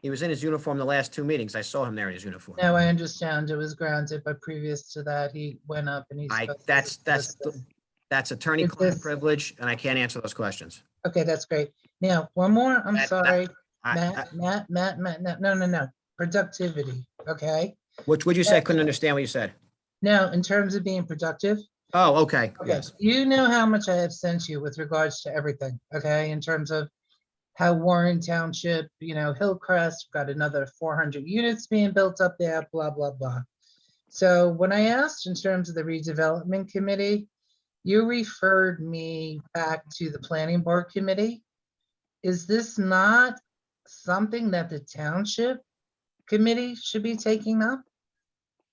He was in his uniform the last 2 meetings. I saw him there in his uniform. No, I understand it was granted, but previous to that, he went up and he. That's attorney-client privilege, and I can't answer those questions. Okay, that's great. Now, one more. I'm sorry. I- Matt, no, productivity, okay? Which would you say? I couldn't understand what you said. Now, in terms of being productive, Oh, okay, okay, yes. you know how much I have sent you with regards to everything, okay? In terms of how Warren Township, Hillcrest, got another 400 units being built up there, blah, blah, blah. So when I asked in terms of the redevelopment committee, you referred me back to the planning board committee. Is this not something that the township committee should be taking up?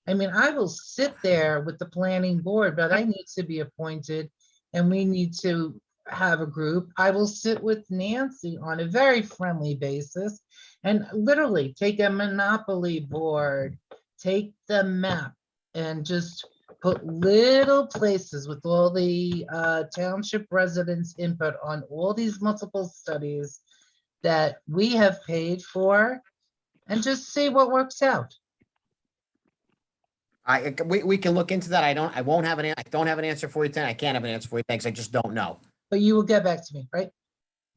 I mean, I will sit there with the planning board, but I need to be appointed and we need to have a group. I will sit with Nancy on a very friendly basis and literally take a monopoly board, take the map and just put little places with all the township residents' input on all these multiple studies that we have paid for and just see what works out. We can look into that. I don't have an answer for you tonight. I can't have an answer for you thanks. I just don't know. But you will get back to me, right?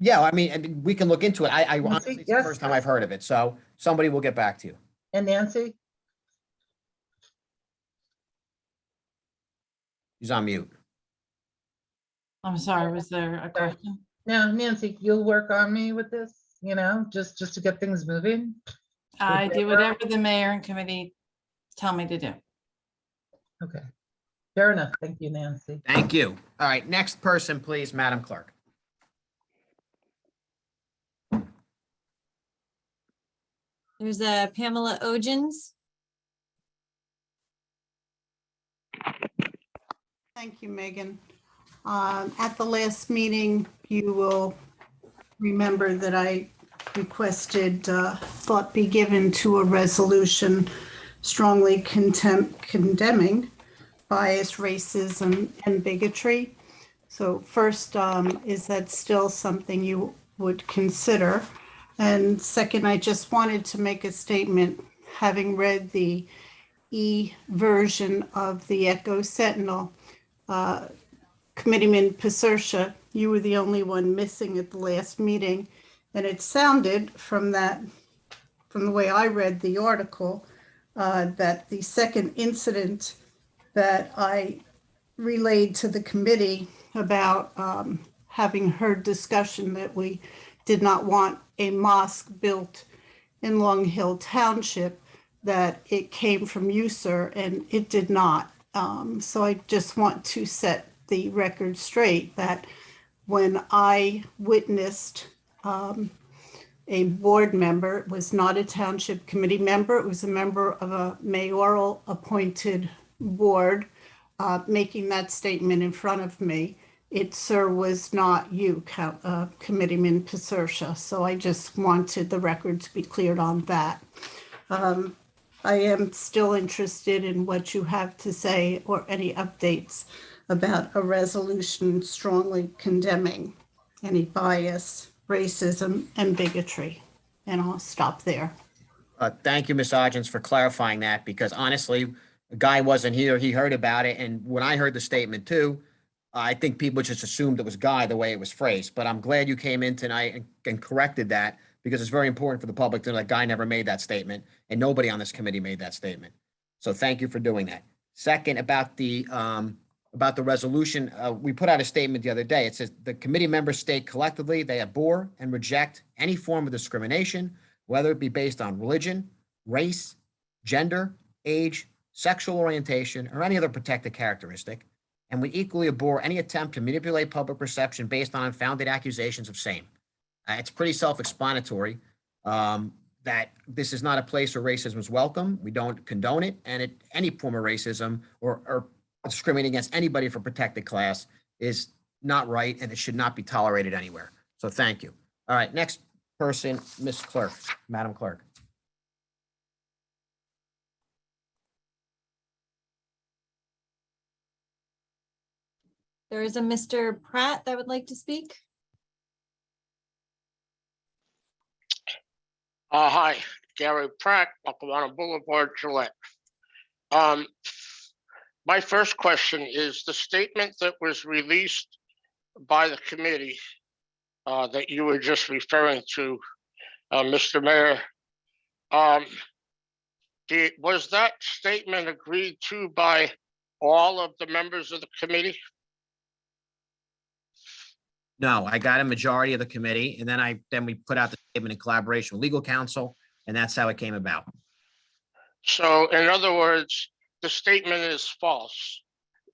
Yeah, I mean, we can look into it. I Nancy, honestly, it's the yes. first time I've heard of it, so somebody will get back to you. And Nancy? He's on mute. I'm sorry, was there a question? Now, Nancy, you'll work on me with this, just to get things moving? I do whatever the mayor and committee tell me to do. Okay, fair enough. Thank you, Nancy. Thank you. All right, next person, please, Madam Clerk. There's a Pamela Ogens. Thank you, Megan. At the last meeting, you will remember that I requested thought be given to a resolution strongly condemning bias, racism, and bigotry. So first, is that still something you would consider? And second, I just wanted to make a statement, having read the version of the Echo Sentinel. Committeeman Pacercia, you were the only one missing at the last meeting. And it sounded from the way I read the article, that the second incident that I relayed to the committee about having heard discussion that we did not want a mosque built in Long Hill Township, that it came from you, sir, and it did not. So I just want to set the record straight that when I witnessed a board member, it was not a township committee member, it was a member of a mayoral appointed board, making that statement in front of me. It, sir, was not you, Committeeman Pacercia. So I just wanted the record to be cleared on that. I am still interested in what you have to say or any updates about a resolution strongly condemning any bias, racism, and bigotry. And I'll stop there. Thank you, Ms. Hodgins, for clarifying that, because honestly, the guy wasn't here. He heard about it. And when I heard the statement too, I think people just assumed it was Guy the way it was phrased. But I'm glad you came in tonight and corrected that, because it's very important for the public to know that Guy never made that statement and nobody on this committee made that statement. So thank you for doing that. Second, about the resolution, we put out a statement the other day. It says the committee members state collectively they abhor and reject any form of discrimination, whether it be based on religion, race, gender, age, sexual orientation, or any other protected characteristic. And we equally abhor any attempt to manipulate public perception based on unfounded accusations of same. It's pretty self-explanatory that this is not a place where racism is welcome. We don't condone it. And any form of racism or discriminating against anybody for protected class is not right, and it should not be tolerated anywhere. So thank you. All right, next person, Ms. Clerk, Madam Clerk. There is a Mr. Pratt that would like to speak. Hi, Gary Pratt, Lackawanna Boulevard, Gillette. My first question is the statement that was released by the committee that you were just referring to Mr. Mayor. Was that statement agreed to by all of the members of the committee? No, I got a majority of the committee, and then we put out the statement in collaboration with legal counsel, and that's how it came about. So in other words, the statement is false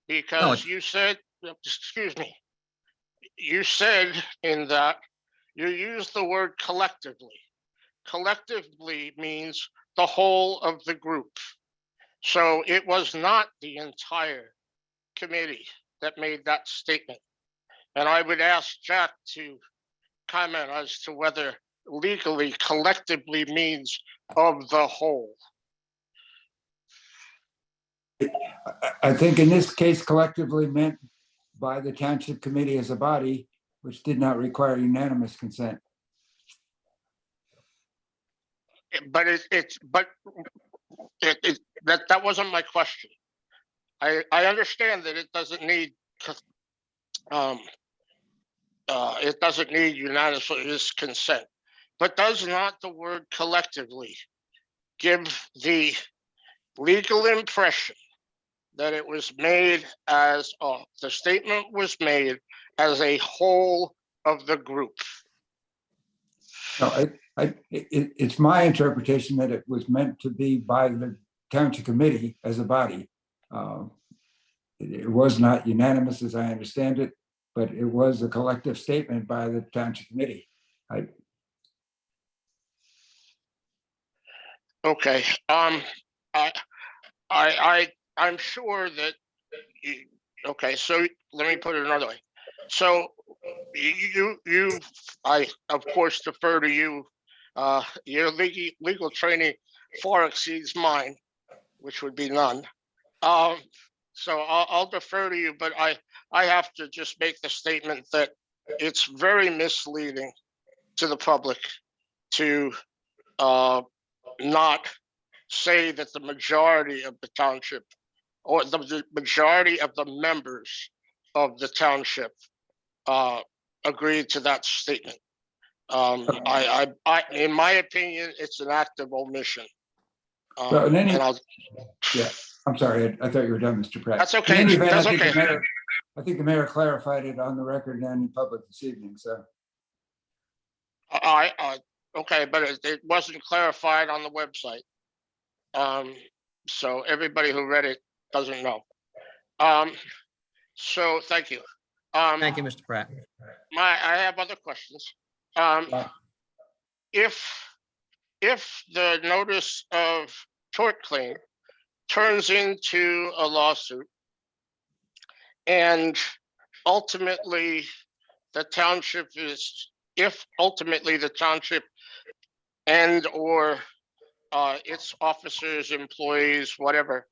because you said, excuse me, you said in that you used the word collectively. Collectively means the whole of the group. So it was not the entire committee that made that statement. And I would ask Jack to comment as to whether legally collectively means of the whole. I think in this case collectively meant by the township committee as a body, which did not require unanimous consent. But that wasn't my question. I understand that it doesn't need unanimous consent, but does not the word collectively give the legal impression that it was made as the statement was made as a whole of the group? No, it's my interpretation that it was meant to be by the township committee as a body. It was not unanimous as I understand it, but it was a collective statement by the township committee. Okay. I'm sure that. Okay, so let me put it another way. So I of course defer to you. Your legal training far exceeds mine, which would be none. So I'll defer to you, but I have to just make the statement that it's very misleading to the public to not say that the majority of the township or the majority of the members of the township agreed to that statement. In my opinion, it's an act of omission. Well, yeah, I'm sorry, I thought you were done, Mr. Pratt. That's okay. In any event, That's I think the mayor clarified it on the record and in public this evening, so. Okay, but it wasn't clarified on the website. So everybody who read it doesn't know. So thank you. Thank you, Mr. Pratt. I have other questions. If the notice of tort claim turns into a lawsuit and ultimately the township and or its officers, employees, whatever,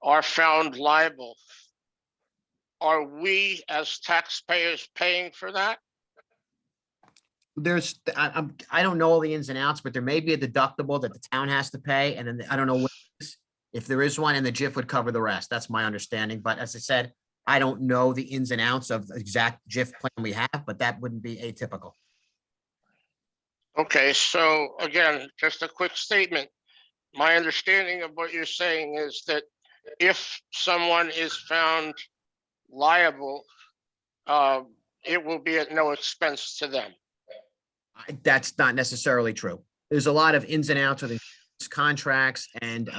are found liable, are we as taxpayers paying for that? I don't know all the ins and outs, but there may be a deductible that the town has to pay, and then I don't know what it is. If there is one, and the JIF would cover the rest. That's my understanding. But as I said, I don't know the ins and outs of the exact JIF plan we have, but that wouldn't be atypical. Okay, so again, just a quick statement. My understanding of what you're saying is that if someone is found liable, it will be at no expense to them. That's not necessarily true. There's a lot of ins and outs of contracts and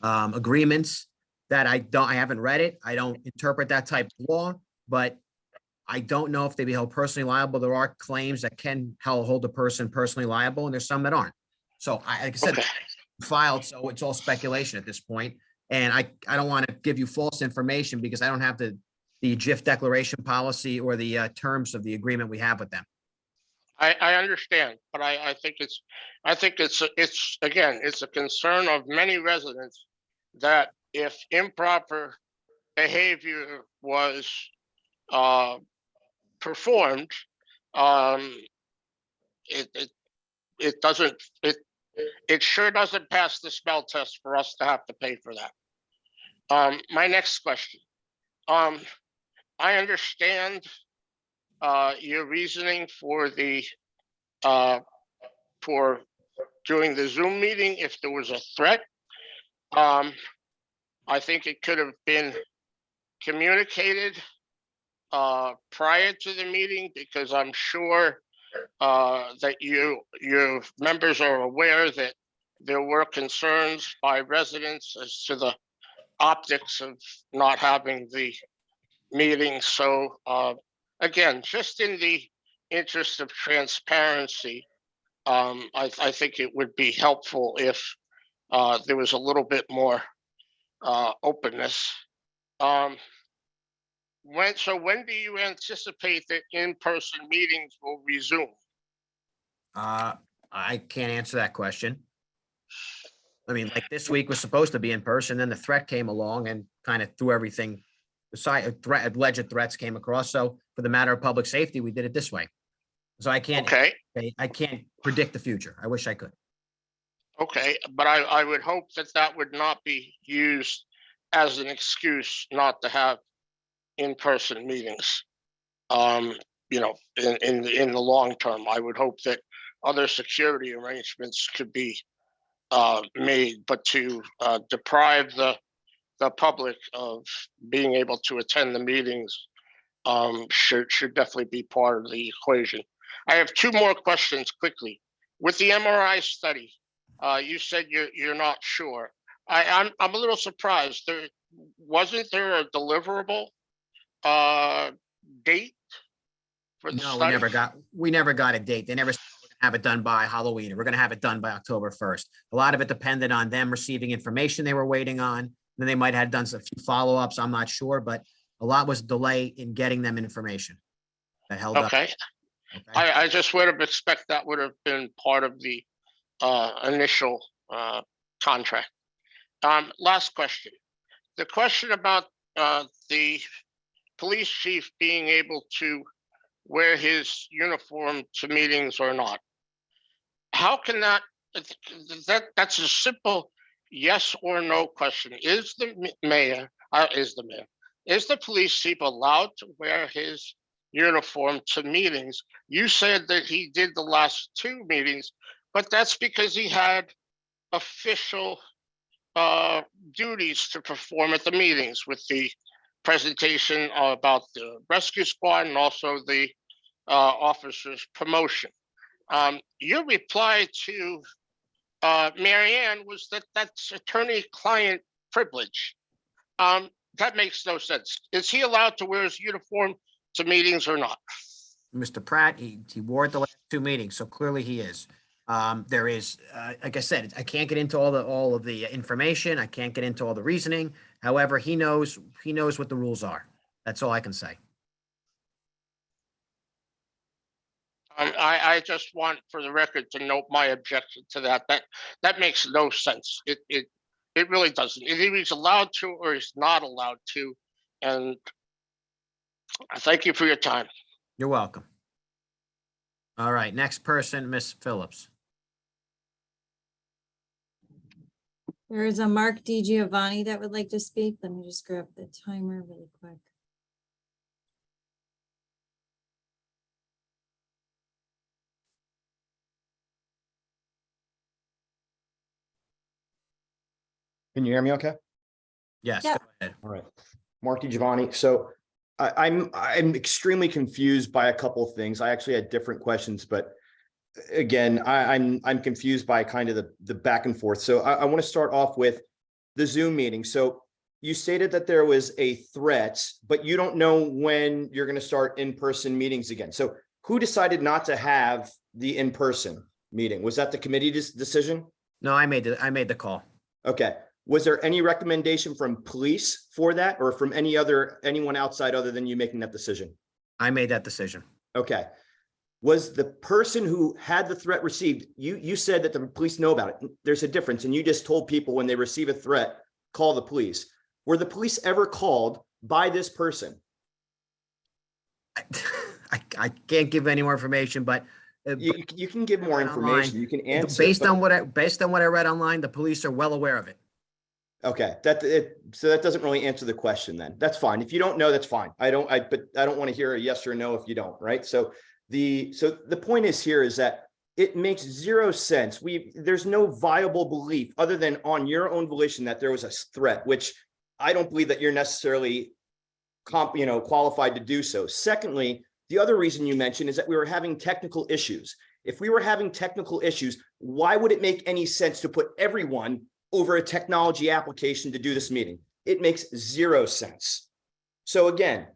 agreements that I haven't read it. I don't interpret that type of law, but I don't know if they be held personally liable. There are claims that can hold a person personally liable, and there's some that aren't. So like I said, filed, so it's all speculation at this point. And I don't want to give you false information because I don't have the JIF declaration policy or the terms of the agreement we have with them. I understand, but I think it's again, it's a concern of many residents that if improper behavior was performed, it sure doesn't pass the smell test for us to have to pay for that. My next question. I understand your reasoning for the for during the Zoom meeting if there was a threat. I think it could have been communicated prior to the meeting, because I'm sure that your members are aware that there were concerns by residents as to the optics of not having the meeting. So again, just in the interest of transparency, I think it would be helpful if there was a little bit more openness. When do you anticipate that in-person meetings will resume? I can't answer that question. I mean, like this week was supposed to be in person, then the threat came along and kind of threw everything aside. Alleged threats came across. So for the matter of public safety, we did it this way. So I can't, Okay, I can't predict the future. I wish I could. okay, but I would hope that that would not be used as an excuse not to have in-person meetings. You know, in the long term, I would hope that other security arrangements could be made, but to deprive the public of being able to attend the meetings should definitely be part of the equation. I have two more questions quickly. With the MRI study, you said you're not sure. I'm a little surprised. Wasn't there a deliverable date for the No, study? we never got a date. They never said we're gonna have it done by Halloween. We're gonna have it done by October 1st. A lot of it depended on them receiving information they were waiting on. Then they might have done a few follow-ups. I'm not sure, but a lot was delay in getting them information that held up. Okay, Okay. I just would have expected that would have been part of the initial contract. Last question. The question about the police chief being able to wear his uniform to meetings or not. How can that's a simple yes or no question. Is the police chief allowed to wear his uniform to meetings? You said that he did the last two meetings, but that's because he had official duties to perform at the meetings, with the presentation about the rescue squad and also the officer's promotion. Your reply to Marianne was that that's attorney-client privilege. That makes no sense. Is he allowed to wear his uniform to meetings or not? Mr. Pratt, he wore it the last two meetings, so clearly he is. There is, like I said, I can't get into all of the information. I can't get into all the reasoning. However, he knows what the rules are. That's all I can say. I just want, for the record, to note my objection to that. That makes no sense. It really doesn't. Either he's allowed to or he's not allowed to. And I thank you for your time. You're welcome. All right, next person, Miss Phillips. There is a Mark DiGiovanni that would like to speak. Let me just grab the timer really quick. Can you hear me okay? Yes, Yeah. go ahead. All right. Mark DiGiovanni. So I'm extremely confused by a couple of things. I actually had different questions, but again, I'm confused by kind of the back and forth. So I want to start off with the Zoom meeting. So you stated that there was a threat, but you don't know when you're going to start in-person meetings again. So who decided not to have the in-person meeting? Was that the committee's decision? No, I made the call. Okay. Was there any recommendation from police for that, or from anyone outside other than you making that decision? I made that decision. Okay. Was the person who had the threat received, you said that the police know about it. There's a difference. And you just told people when they receive a threat, call the police. Were the police ever called by this person? I can't give any more information, but you can give more information. You can answer. Based on what I read online, the police are well aware of it. Okay, so that doesn't really answer the question then. That's fine. If you don't know, that's fine. But I don't want to hear a yes or no if you don't, right? So the point is here is that It makes zero sense. There's no viable belief other than on your own volition that there was a threat, which I don't believe that you're necessarily qualified to do so. Secondly, the other reason you mentioned is that we were having technical issues. If we were having technical issues, why would it make any sense to put everyone over a technology application to do this meeting? It makes zero sense. So again,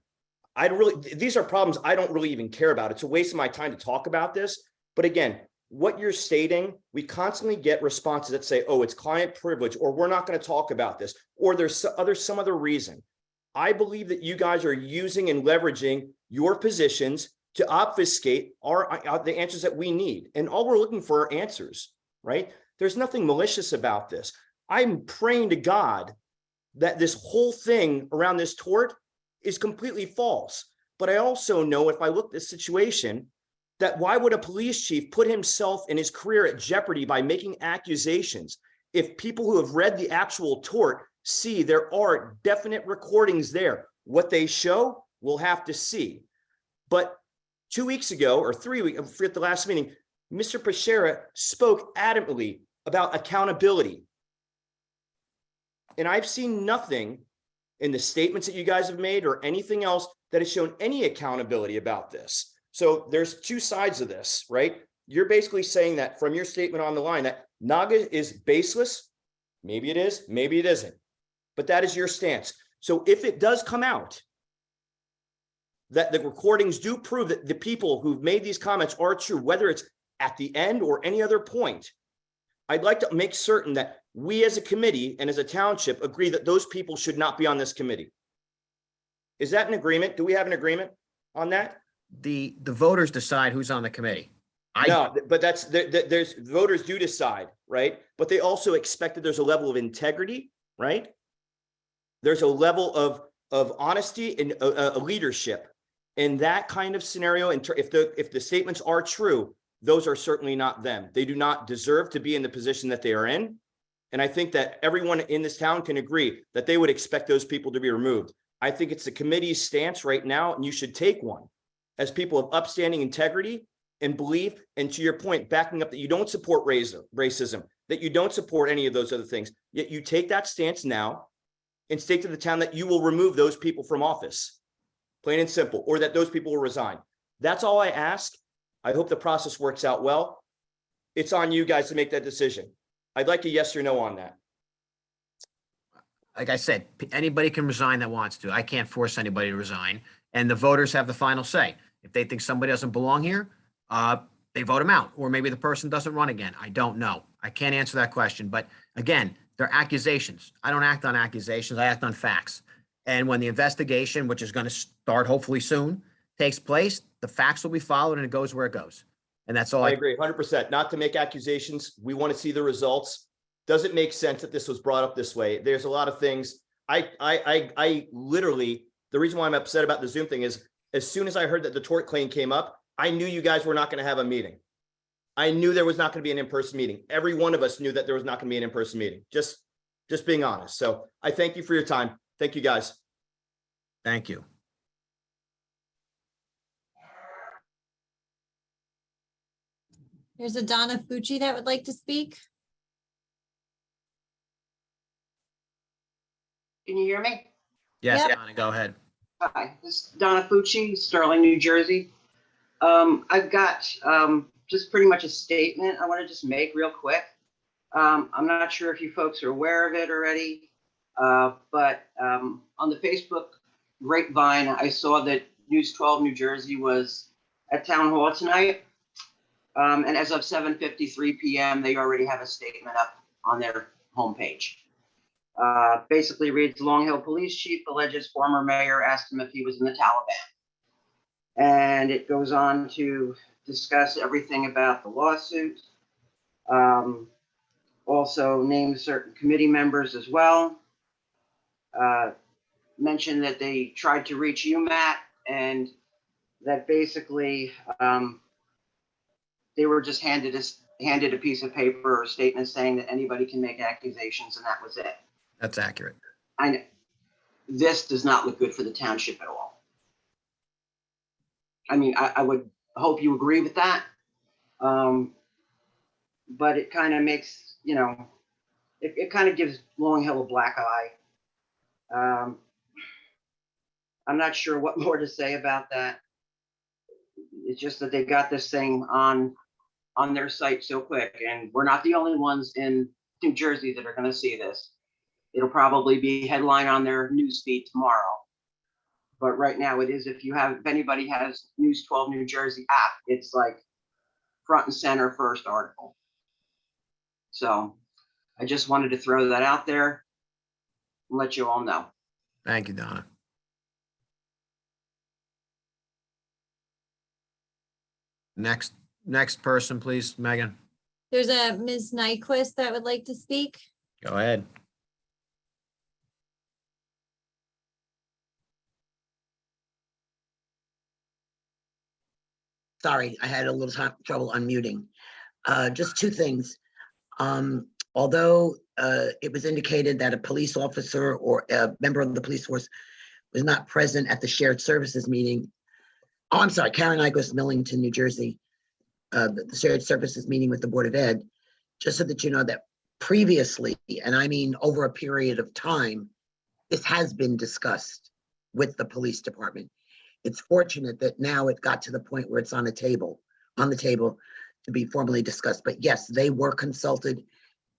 these are problems I don't really even care about. It's a waste of my time to talk about this. But again, what you're stating, we constantly get responses that say, oh, it's client privilege, or we're not going to talk about this, or there's some other reason. I believe that you guys are using and leveraging your positions to obfuscate the answers that we need. And all we're looking for are answers, right? There's nothing malicious about this. I'm praying to God that this whole thing around this tort is completely false. But I also know, if I look at this situation, that why would a police chief put himself and his career at jeopardy by making accusations if people who have read the actual tort see there are definite recordings there? What they show, we'll have to see. But 2 weeks ago, or 3 weeks, I forget the last meeting, Mr. Pashera spoke adamantly about accountability. And I've seen nothing in the statements that you guys have made or anything else that has shown any accountability about this. So there's two sides of this, right? You're basically saying that from your statement on the line that NAGA is baseless. Maybe it is, maybe it isn't. But that is your stance. So if it does come out that the recordings do prove that the people who've made these comments are true, whether it's at the end or any other point, I'd like to make certain that we as a committee and as a township agree that those people should not be on this committee. Is that an agreement? Do we have an agreement on that? The voters decide who's on the committee. No, but there's voters do decide, right? But they also expect that there's a level of integrity, right? There's a level of honesty and a leadership. In that kind of scenario, if the statements are true, those are certainly not them. They do not deserve to be in the position that they are in. And I think that everyone in this town can agree that they would expect those people to be removed. I think it's the committee's stance right now, and you should take one as people of upstanding integrity and belief. And to your point, backing up that you don't support racism, that you don't support any of those other things, yet you take that stance now and state to the town that you will remove those people from office. Plain and simple, or that those people will resign. That's all I ask. I hope the process works out well. It's on you guys to make that decision. I'd like a yes or no on that. Like I said, anybody can resign that wants to. I can't force anybody to resign. And the voters have the final say. If they think somebody doesn't belong here, they vote them out. Or maybe the person doesn't run again. I don't know. I can't answer that question. But again, they're accusations. I don't act on accusations. I act on facts. And when the investigation, which is going to start hopefully soon, takes place, the facts will be followed and it goes where it goes. And that's all. I agree 100%. Not to make accusations. We want to see the results. Does it make sense that this was brought up this way? There's a lot of things. I literally, the reason why I'm upset about the Zoom thing is as soon as I heard that the tort claim came up, I knew you guys were not going to have a meeting. I knew there was not going to be an in-person meeting. Every one of us knew that there was not going to be an in-person meeting. Just being honest. So I thank you for your time. Thank you, guys. Thank you. There's a Donna Fucci that would like to speak. Can you hear me? Yes, Yep. Donna, go ahead. Hi, this is Donna Fucci, Sterling, New Jersey. I've got just pretty much a statement I want to just make real quick. I'm not sure if you folks are aware of it already, but on the Facebook grapevine, I saw that News 12 New Jersey was at Town Hall tonight. And as of 7:53 p.m., they already have a statement up on their homepage. Basically reads, Long Hill Police Chief alleges former mayor asked him if he was in the Taliban. And it goes on to discuss everything about the lawsuit. Also names certain committee members as well. Mentioned that they tried to reach you, Matt, and that basically they were just handed a piece of paper or a statement saying that anybody can make accusations, and that was it. That's accurate. I know. This does not look good for the township at all. I mean, I would hope you agree with that. but it kind of makes, it kind of gives Long Hill a black eye. I'm not sure what more to say about that. It's just that they got this thing on their site so quick, and we're not the only ones in New Jersey that are going to see this. It'll probably be headline on their news feed tomorrow. But right now it is, if anybody has News 12 New Jersey app, it's like front and center first article. So I just wanted to throw that out there and let you all know. Thank you, Donna. Next person, please, Megan. There's a Ms. Nyquist that would like to speak. Go ahead. Sorry, I had a little trouble unmuting. Just two things. Although it was indicated that a police officer or a member of the police force was not present at the shared services meeting. Oh, I'm sorry, Karen Nyquist, Millington, New Jersey, the shared services meeting with the Board of Ed, just so that you know that previously, and I mean over a period of time, this has been discussed with the police department. It's fortunate that now it got to the point where it's on the table to be formally discussed. But yes, they were consulted,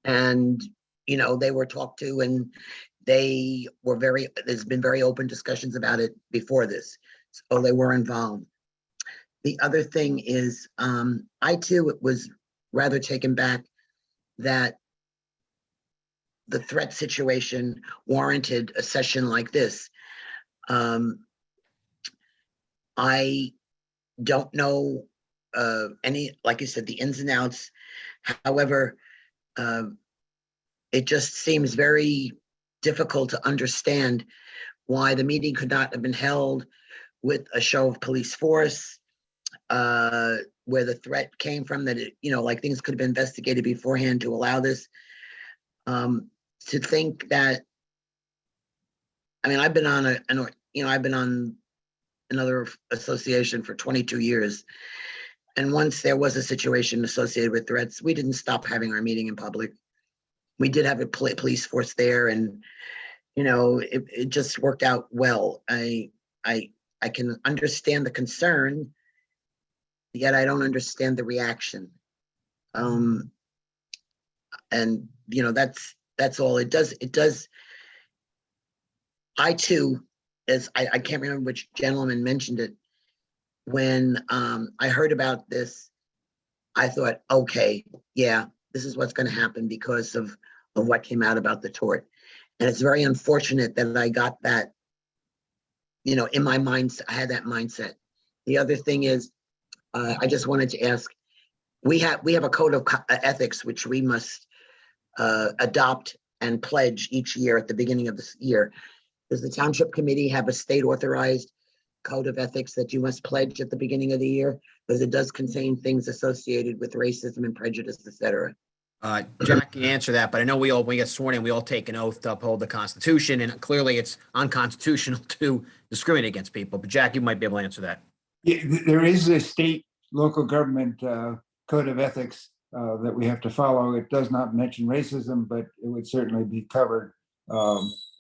and they were talked to, and there's been very open discussions about it before this. So they were involved. The other thing is, I too was rather taken back that the threat situation warranted a session like this. I don't know like you said, the ins and outs. However, it just seems very difficult to understand why the meeting could not have been held with a show of police force, where the threat came from, that like things could have been investigated beforehand to allow this. To think that, I mean, I've been on another association for 22 years. And once there was a situation associated with threats, we didn't stop having our meeting in public. We did have a police force there, and it just worked out well. I can understand the concern, yet I don't understand the reaction. And that's all it does. It does. I too, as I can't remember which gentleman mentioned it, when I heard about this, I thought, okay, yeah, this is what's going to happen because of what came out about the tort. And it's very unfortunate that I got that, in my mind, I had that mindset. The other thing is, I just wanted to ask, we have a code of ethics, which we must adopt and pledge each year at the beginning of this year. Does the Township Committee have a state authorized code of ethics that you must pledge at the beginning of the year? Because it does contain things associated with racism and prejudice, et cetera. Jack, you answer that, but I know when we get sworn in, we all take an oath to uphold the Constitution, and clearly it's unconstitutional to discriminate against people. But Jack, you might be able to answer that. Yeah, there is a state local government code of ethics that we have to follow. It does not mention racism, but it would certainly be covered.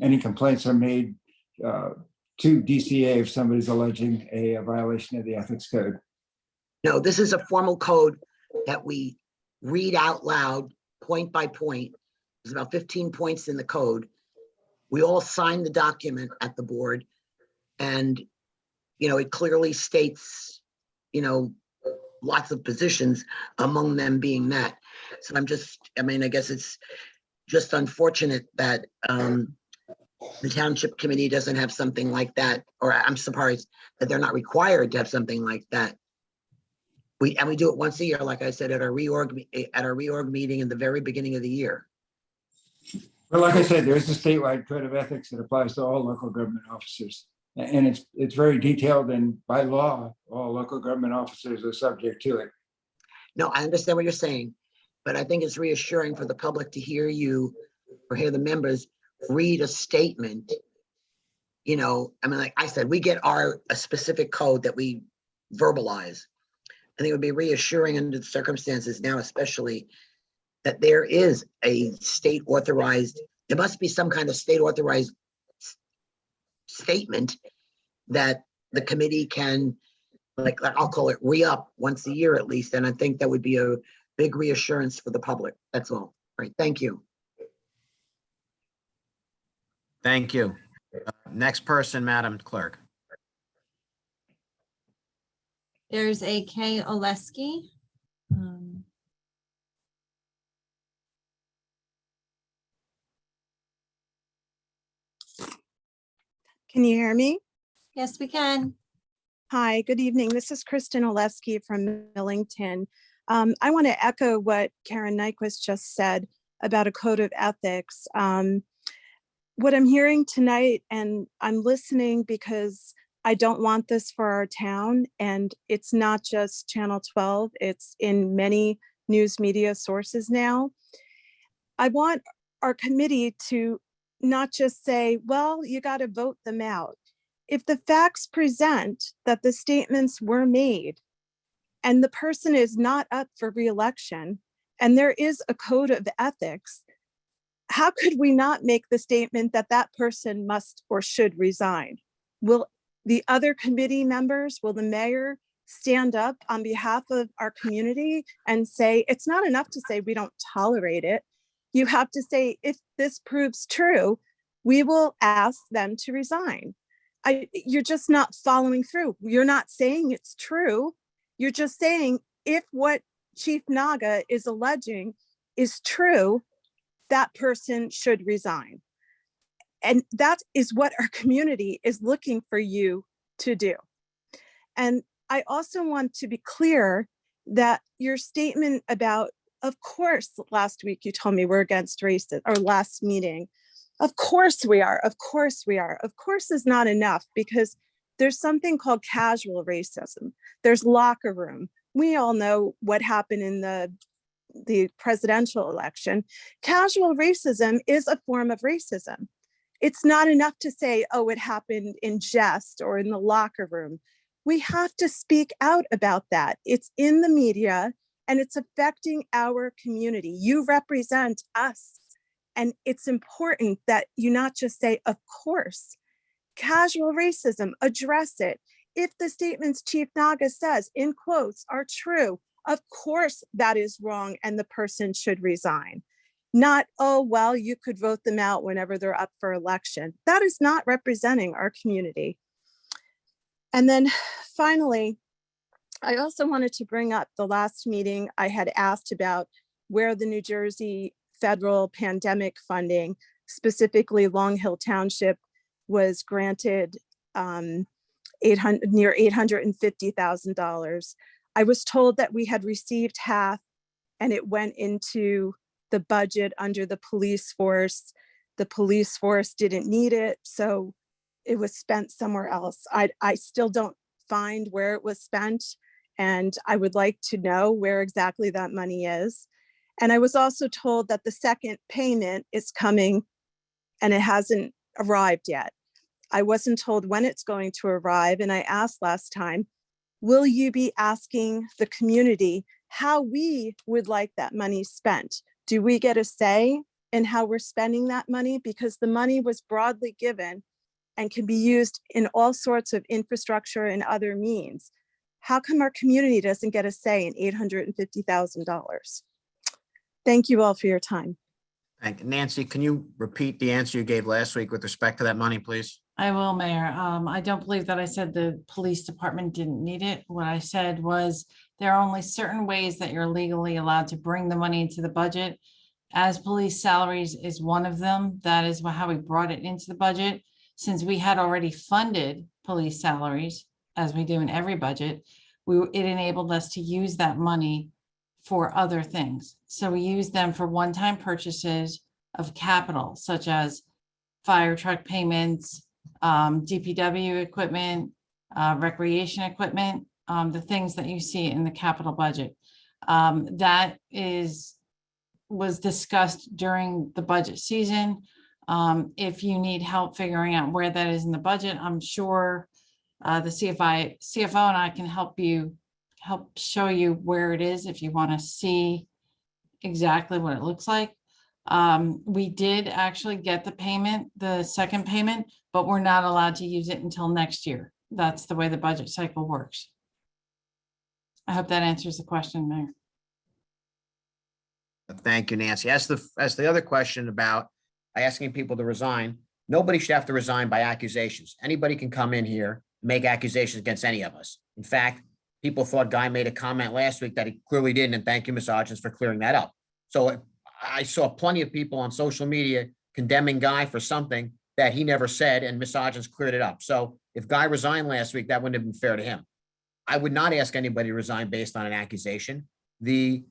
Any complaints are made to DCA if somebody's alleging a violation of the ethics code. No, this is a formal code that we read out loud, point by point. There's about 15 points in the code. We all sign the document at the board, and it clearly states, lots of positions, among them being that. So I guess it's just unfortunate that the Township Committee doesn't have something like that, or I'm surprised that they're not required to have something like that. We do it once a year, like I said, at our reorg meeting in the very beginning of the year. Well, like I said, there's a statewide code of ethics that applies to all local government officers. And it's very detailed, and by law, all local government officers are subject to it. No, I understand what you're saying, but I think it's reassuring for the public to hear you or hear the members read a statement. Like I said, we get a specific code that we verbalize. I think it would be reassuring under the circumstances now, especially that there is a state authorized, there must be some kind of state authorized statement that the committee can, like I'll call it re-up once a year at least. And I think that would be a big reassurance for the public. That's all. Right. Thank you. Thank you. Next person, Madam Clerk. There's a Kay Oleski. Can you hear me? Yes, we can. Hi, good evening. This is Kristen Oleski from Millington. I want to echo what Karen Nyquist just said about a code of ethics. What I'm hearing tonight, and I'm listening because I don't want this for our town, and it's not just Channel 12, it's in many news media sources now. I want our committee to not just say, well, you got to vote them out. If the facts present that the statements were made and the person is not up for re-election and there is a code of ethics, how could we not make the statement that that person must or should resign? Will the other committee members, will the mayor stand up on behalf of our community and say, it's not enough to say we don't tolerate it. You have to say, if this proves true, we will ask them to resign. You're just not following through. You're not saying it's true. You're just saying if what Chief Naga is alleging is true, that person should resign. And that is what our community is looking for you to do. And I also want to be clear that your statement about, of course, last week you told me we're against racism, or last meeting. Of course we are. Of course we are. Of course is not enough, because there's something called casual racism. There's locker room. We all know what happened in the presidential election. Casual racism is a form of racism. It's not enough to say, oh, it happened in jest or in the locker room. We have to speak out about that. It's in the media and it's affecting our community. You represent us. And it's important that you not just say, of course, casual racism, address it. If the statements Chief Naga says in quotes are true, of course that is wrong and the person should resign. Not, oh, well, you could vote them out whenever they're up for election. That is not representing our community. And then finally, I also wanted to bring up the last meeting I had asked about where the New Jersey federal pandemic funding, specifically Long Hill Township, was granted near $850,000. I was told that we had received half and it went into the budget under the police force. The police force didn't need it, so it was spent somewhere else. I still don't find where it was spent, and I would like to know where exactly that money is. And I was also told that the second payment is coming and it hasn't arrived yet. I wasn't told when it's going to arrive. And I asked last time, will you be asking the community how we would like that money spent? Do we get a say in how we're spending that money? Because the money was broadly given and can be used in all sorts of infrastructure and other means. How come our community doesn't get a say in $850,000? Thank you all for your time. Thank you. Nancy, can you repeat the answer you gave last week with respect to that money, please? I will, Mayor. I don't believe that I said the police department didn't need it. What I said was there are only certain ways that you're legally allowed to bring the money into the budget. As police salaries is one of them, that is how we brought it into the budget. Since we had already funded police salaries, as we do in every budget, it enabled us to use that money for other things. So we use them for one-time purchases of capital, such as fire truck payments, DPW equipment, recreation equipment, the things that you see in the capital budget. That was discussed during the budget season. If you need help figuring out where that is in the budget, I'm sure the CFO and I can help show you where it is if you want to see exactly what it looks like. We did actually get the payment, the second payment, but we're not allowed to use it until next year. That's the way the budget cycle works. I hope that answers the question, Mayor. Thank you, Nancy. As the other question about asking people to resign, nobody should have to resign by accusations. Anybody can come in here, make accusations against any of us. In fact, people thought Guy made a comment last week that he clearly didn't, and thank you, Ms. Hodgins, for clearing that up. So I saw plenty of people on social media condemning Guy for something that he never said, and Ms. Hodgins cleared it up. So if Guy resigned last week, that wouldn't have been fair to him. I would not ask anybody to resign based on an accusation. The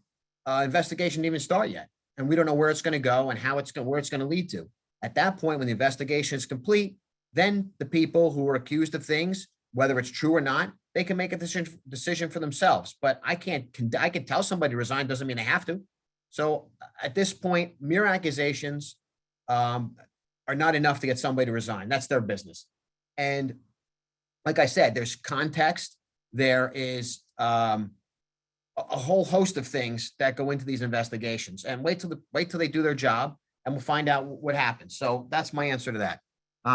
investigation didn't even start yet, and we don't know where it's going to go and where it's going to lead to. At that point, when the investigation is complete, then the people who are accused of things, whether it's true or not, they can make a decision for themselves. But I can tell somebody to resign, doesn't mean they have to. So at this point, mere accusations are not enough to get somebody to resign. That's their business. And like I said, there's context. There is a whole host of things that go into these investigations, and wait till they do their job, and we'll find out what happens. So that's my answer to that.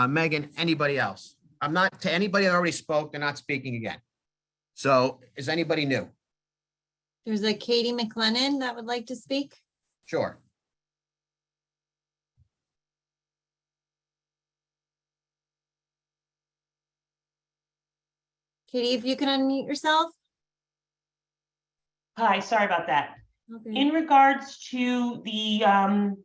Megan, anybody else? I'm not, to anybody that already spoke, they're not speaking again. So is anybody new? There's a Katie McLennan that would like to speak. Sure. Katie, if you can unmute yourself. Hi, sorry about that. Okay. In regards to the kind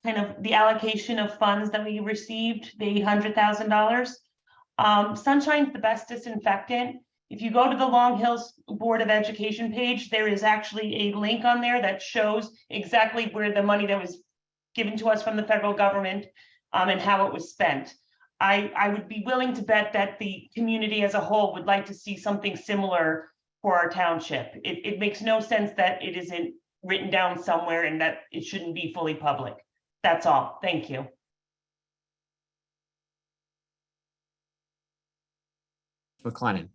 of the allocation of funds that we received, the $800,000, Sunshine's the best disinfectant. If you go to the Long Hills Board of Education page, there is actually a link on there that shows exactly where the money that was given to us from the federal government and how it was spent. I would be willing to bet that the community as a whole would like to see something similar for our township. It makes no sense that it isn't written down somewhere and that it shouldn't be fully public. That's all. Thank you. McLennan.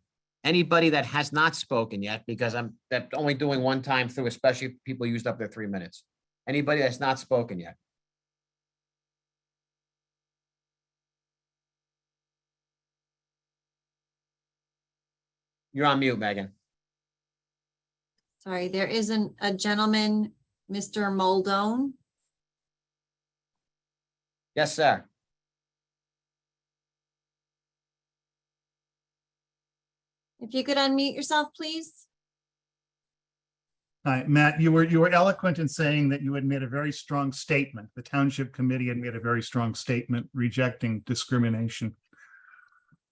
Anybody that has not spoken yet, because I'm only doing one time through, especially if people used up their 3 minutes. Anybody that's not spoken yet? You're on mute, Megan. Sorry, there isn't a gentleman, Mr. Moldone. Yes, sir. If you could unmute yourself, please. Hi, Matt, you were eloquent in saying that you had made a very strong statement. The Township Committee had made a very strong statement rejecting discrimination.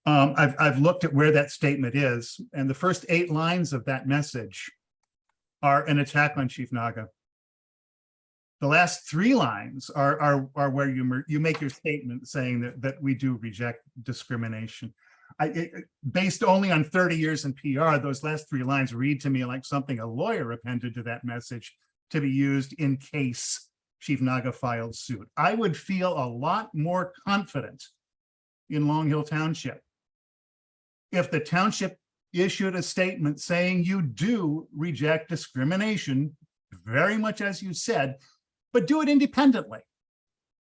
I've looked at where that statement is, and the first 8 lines of that message are an attack on Chief Naga. The last 3 lines are where you make your statement saying that we do reject discrimination. Based only on 30 years in PR, those last 3 lines read to me like something a lawyer appended to that message to be used in case Chief Naga filed suit. I would feel a lot more confident in Long Hill Township if the township issued a statement saying you do reject discrimination, very much as you said, but do it independently.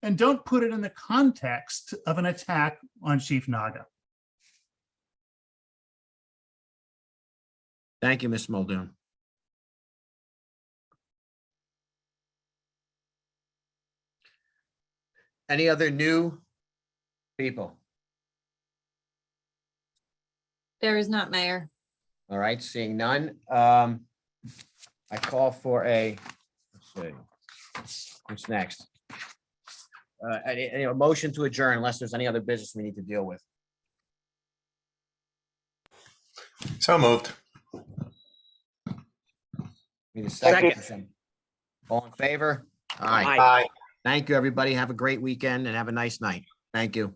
And don't put it in the context of an attack on Chief Naga. Thank you, Ms. Muldoon. Any other new people? There is not, Mayor. All right, seeing none. I call for a, let's see, what's next? A motion to adjourn unless there's any other business we need to deal with. So moved. Need a second. All in favor? Aye. Aye. Thank you, everybody. Have a great weekend and have a nice night. Thank you.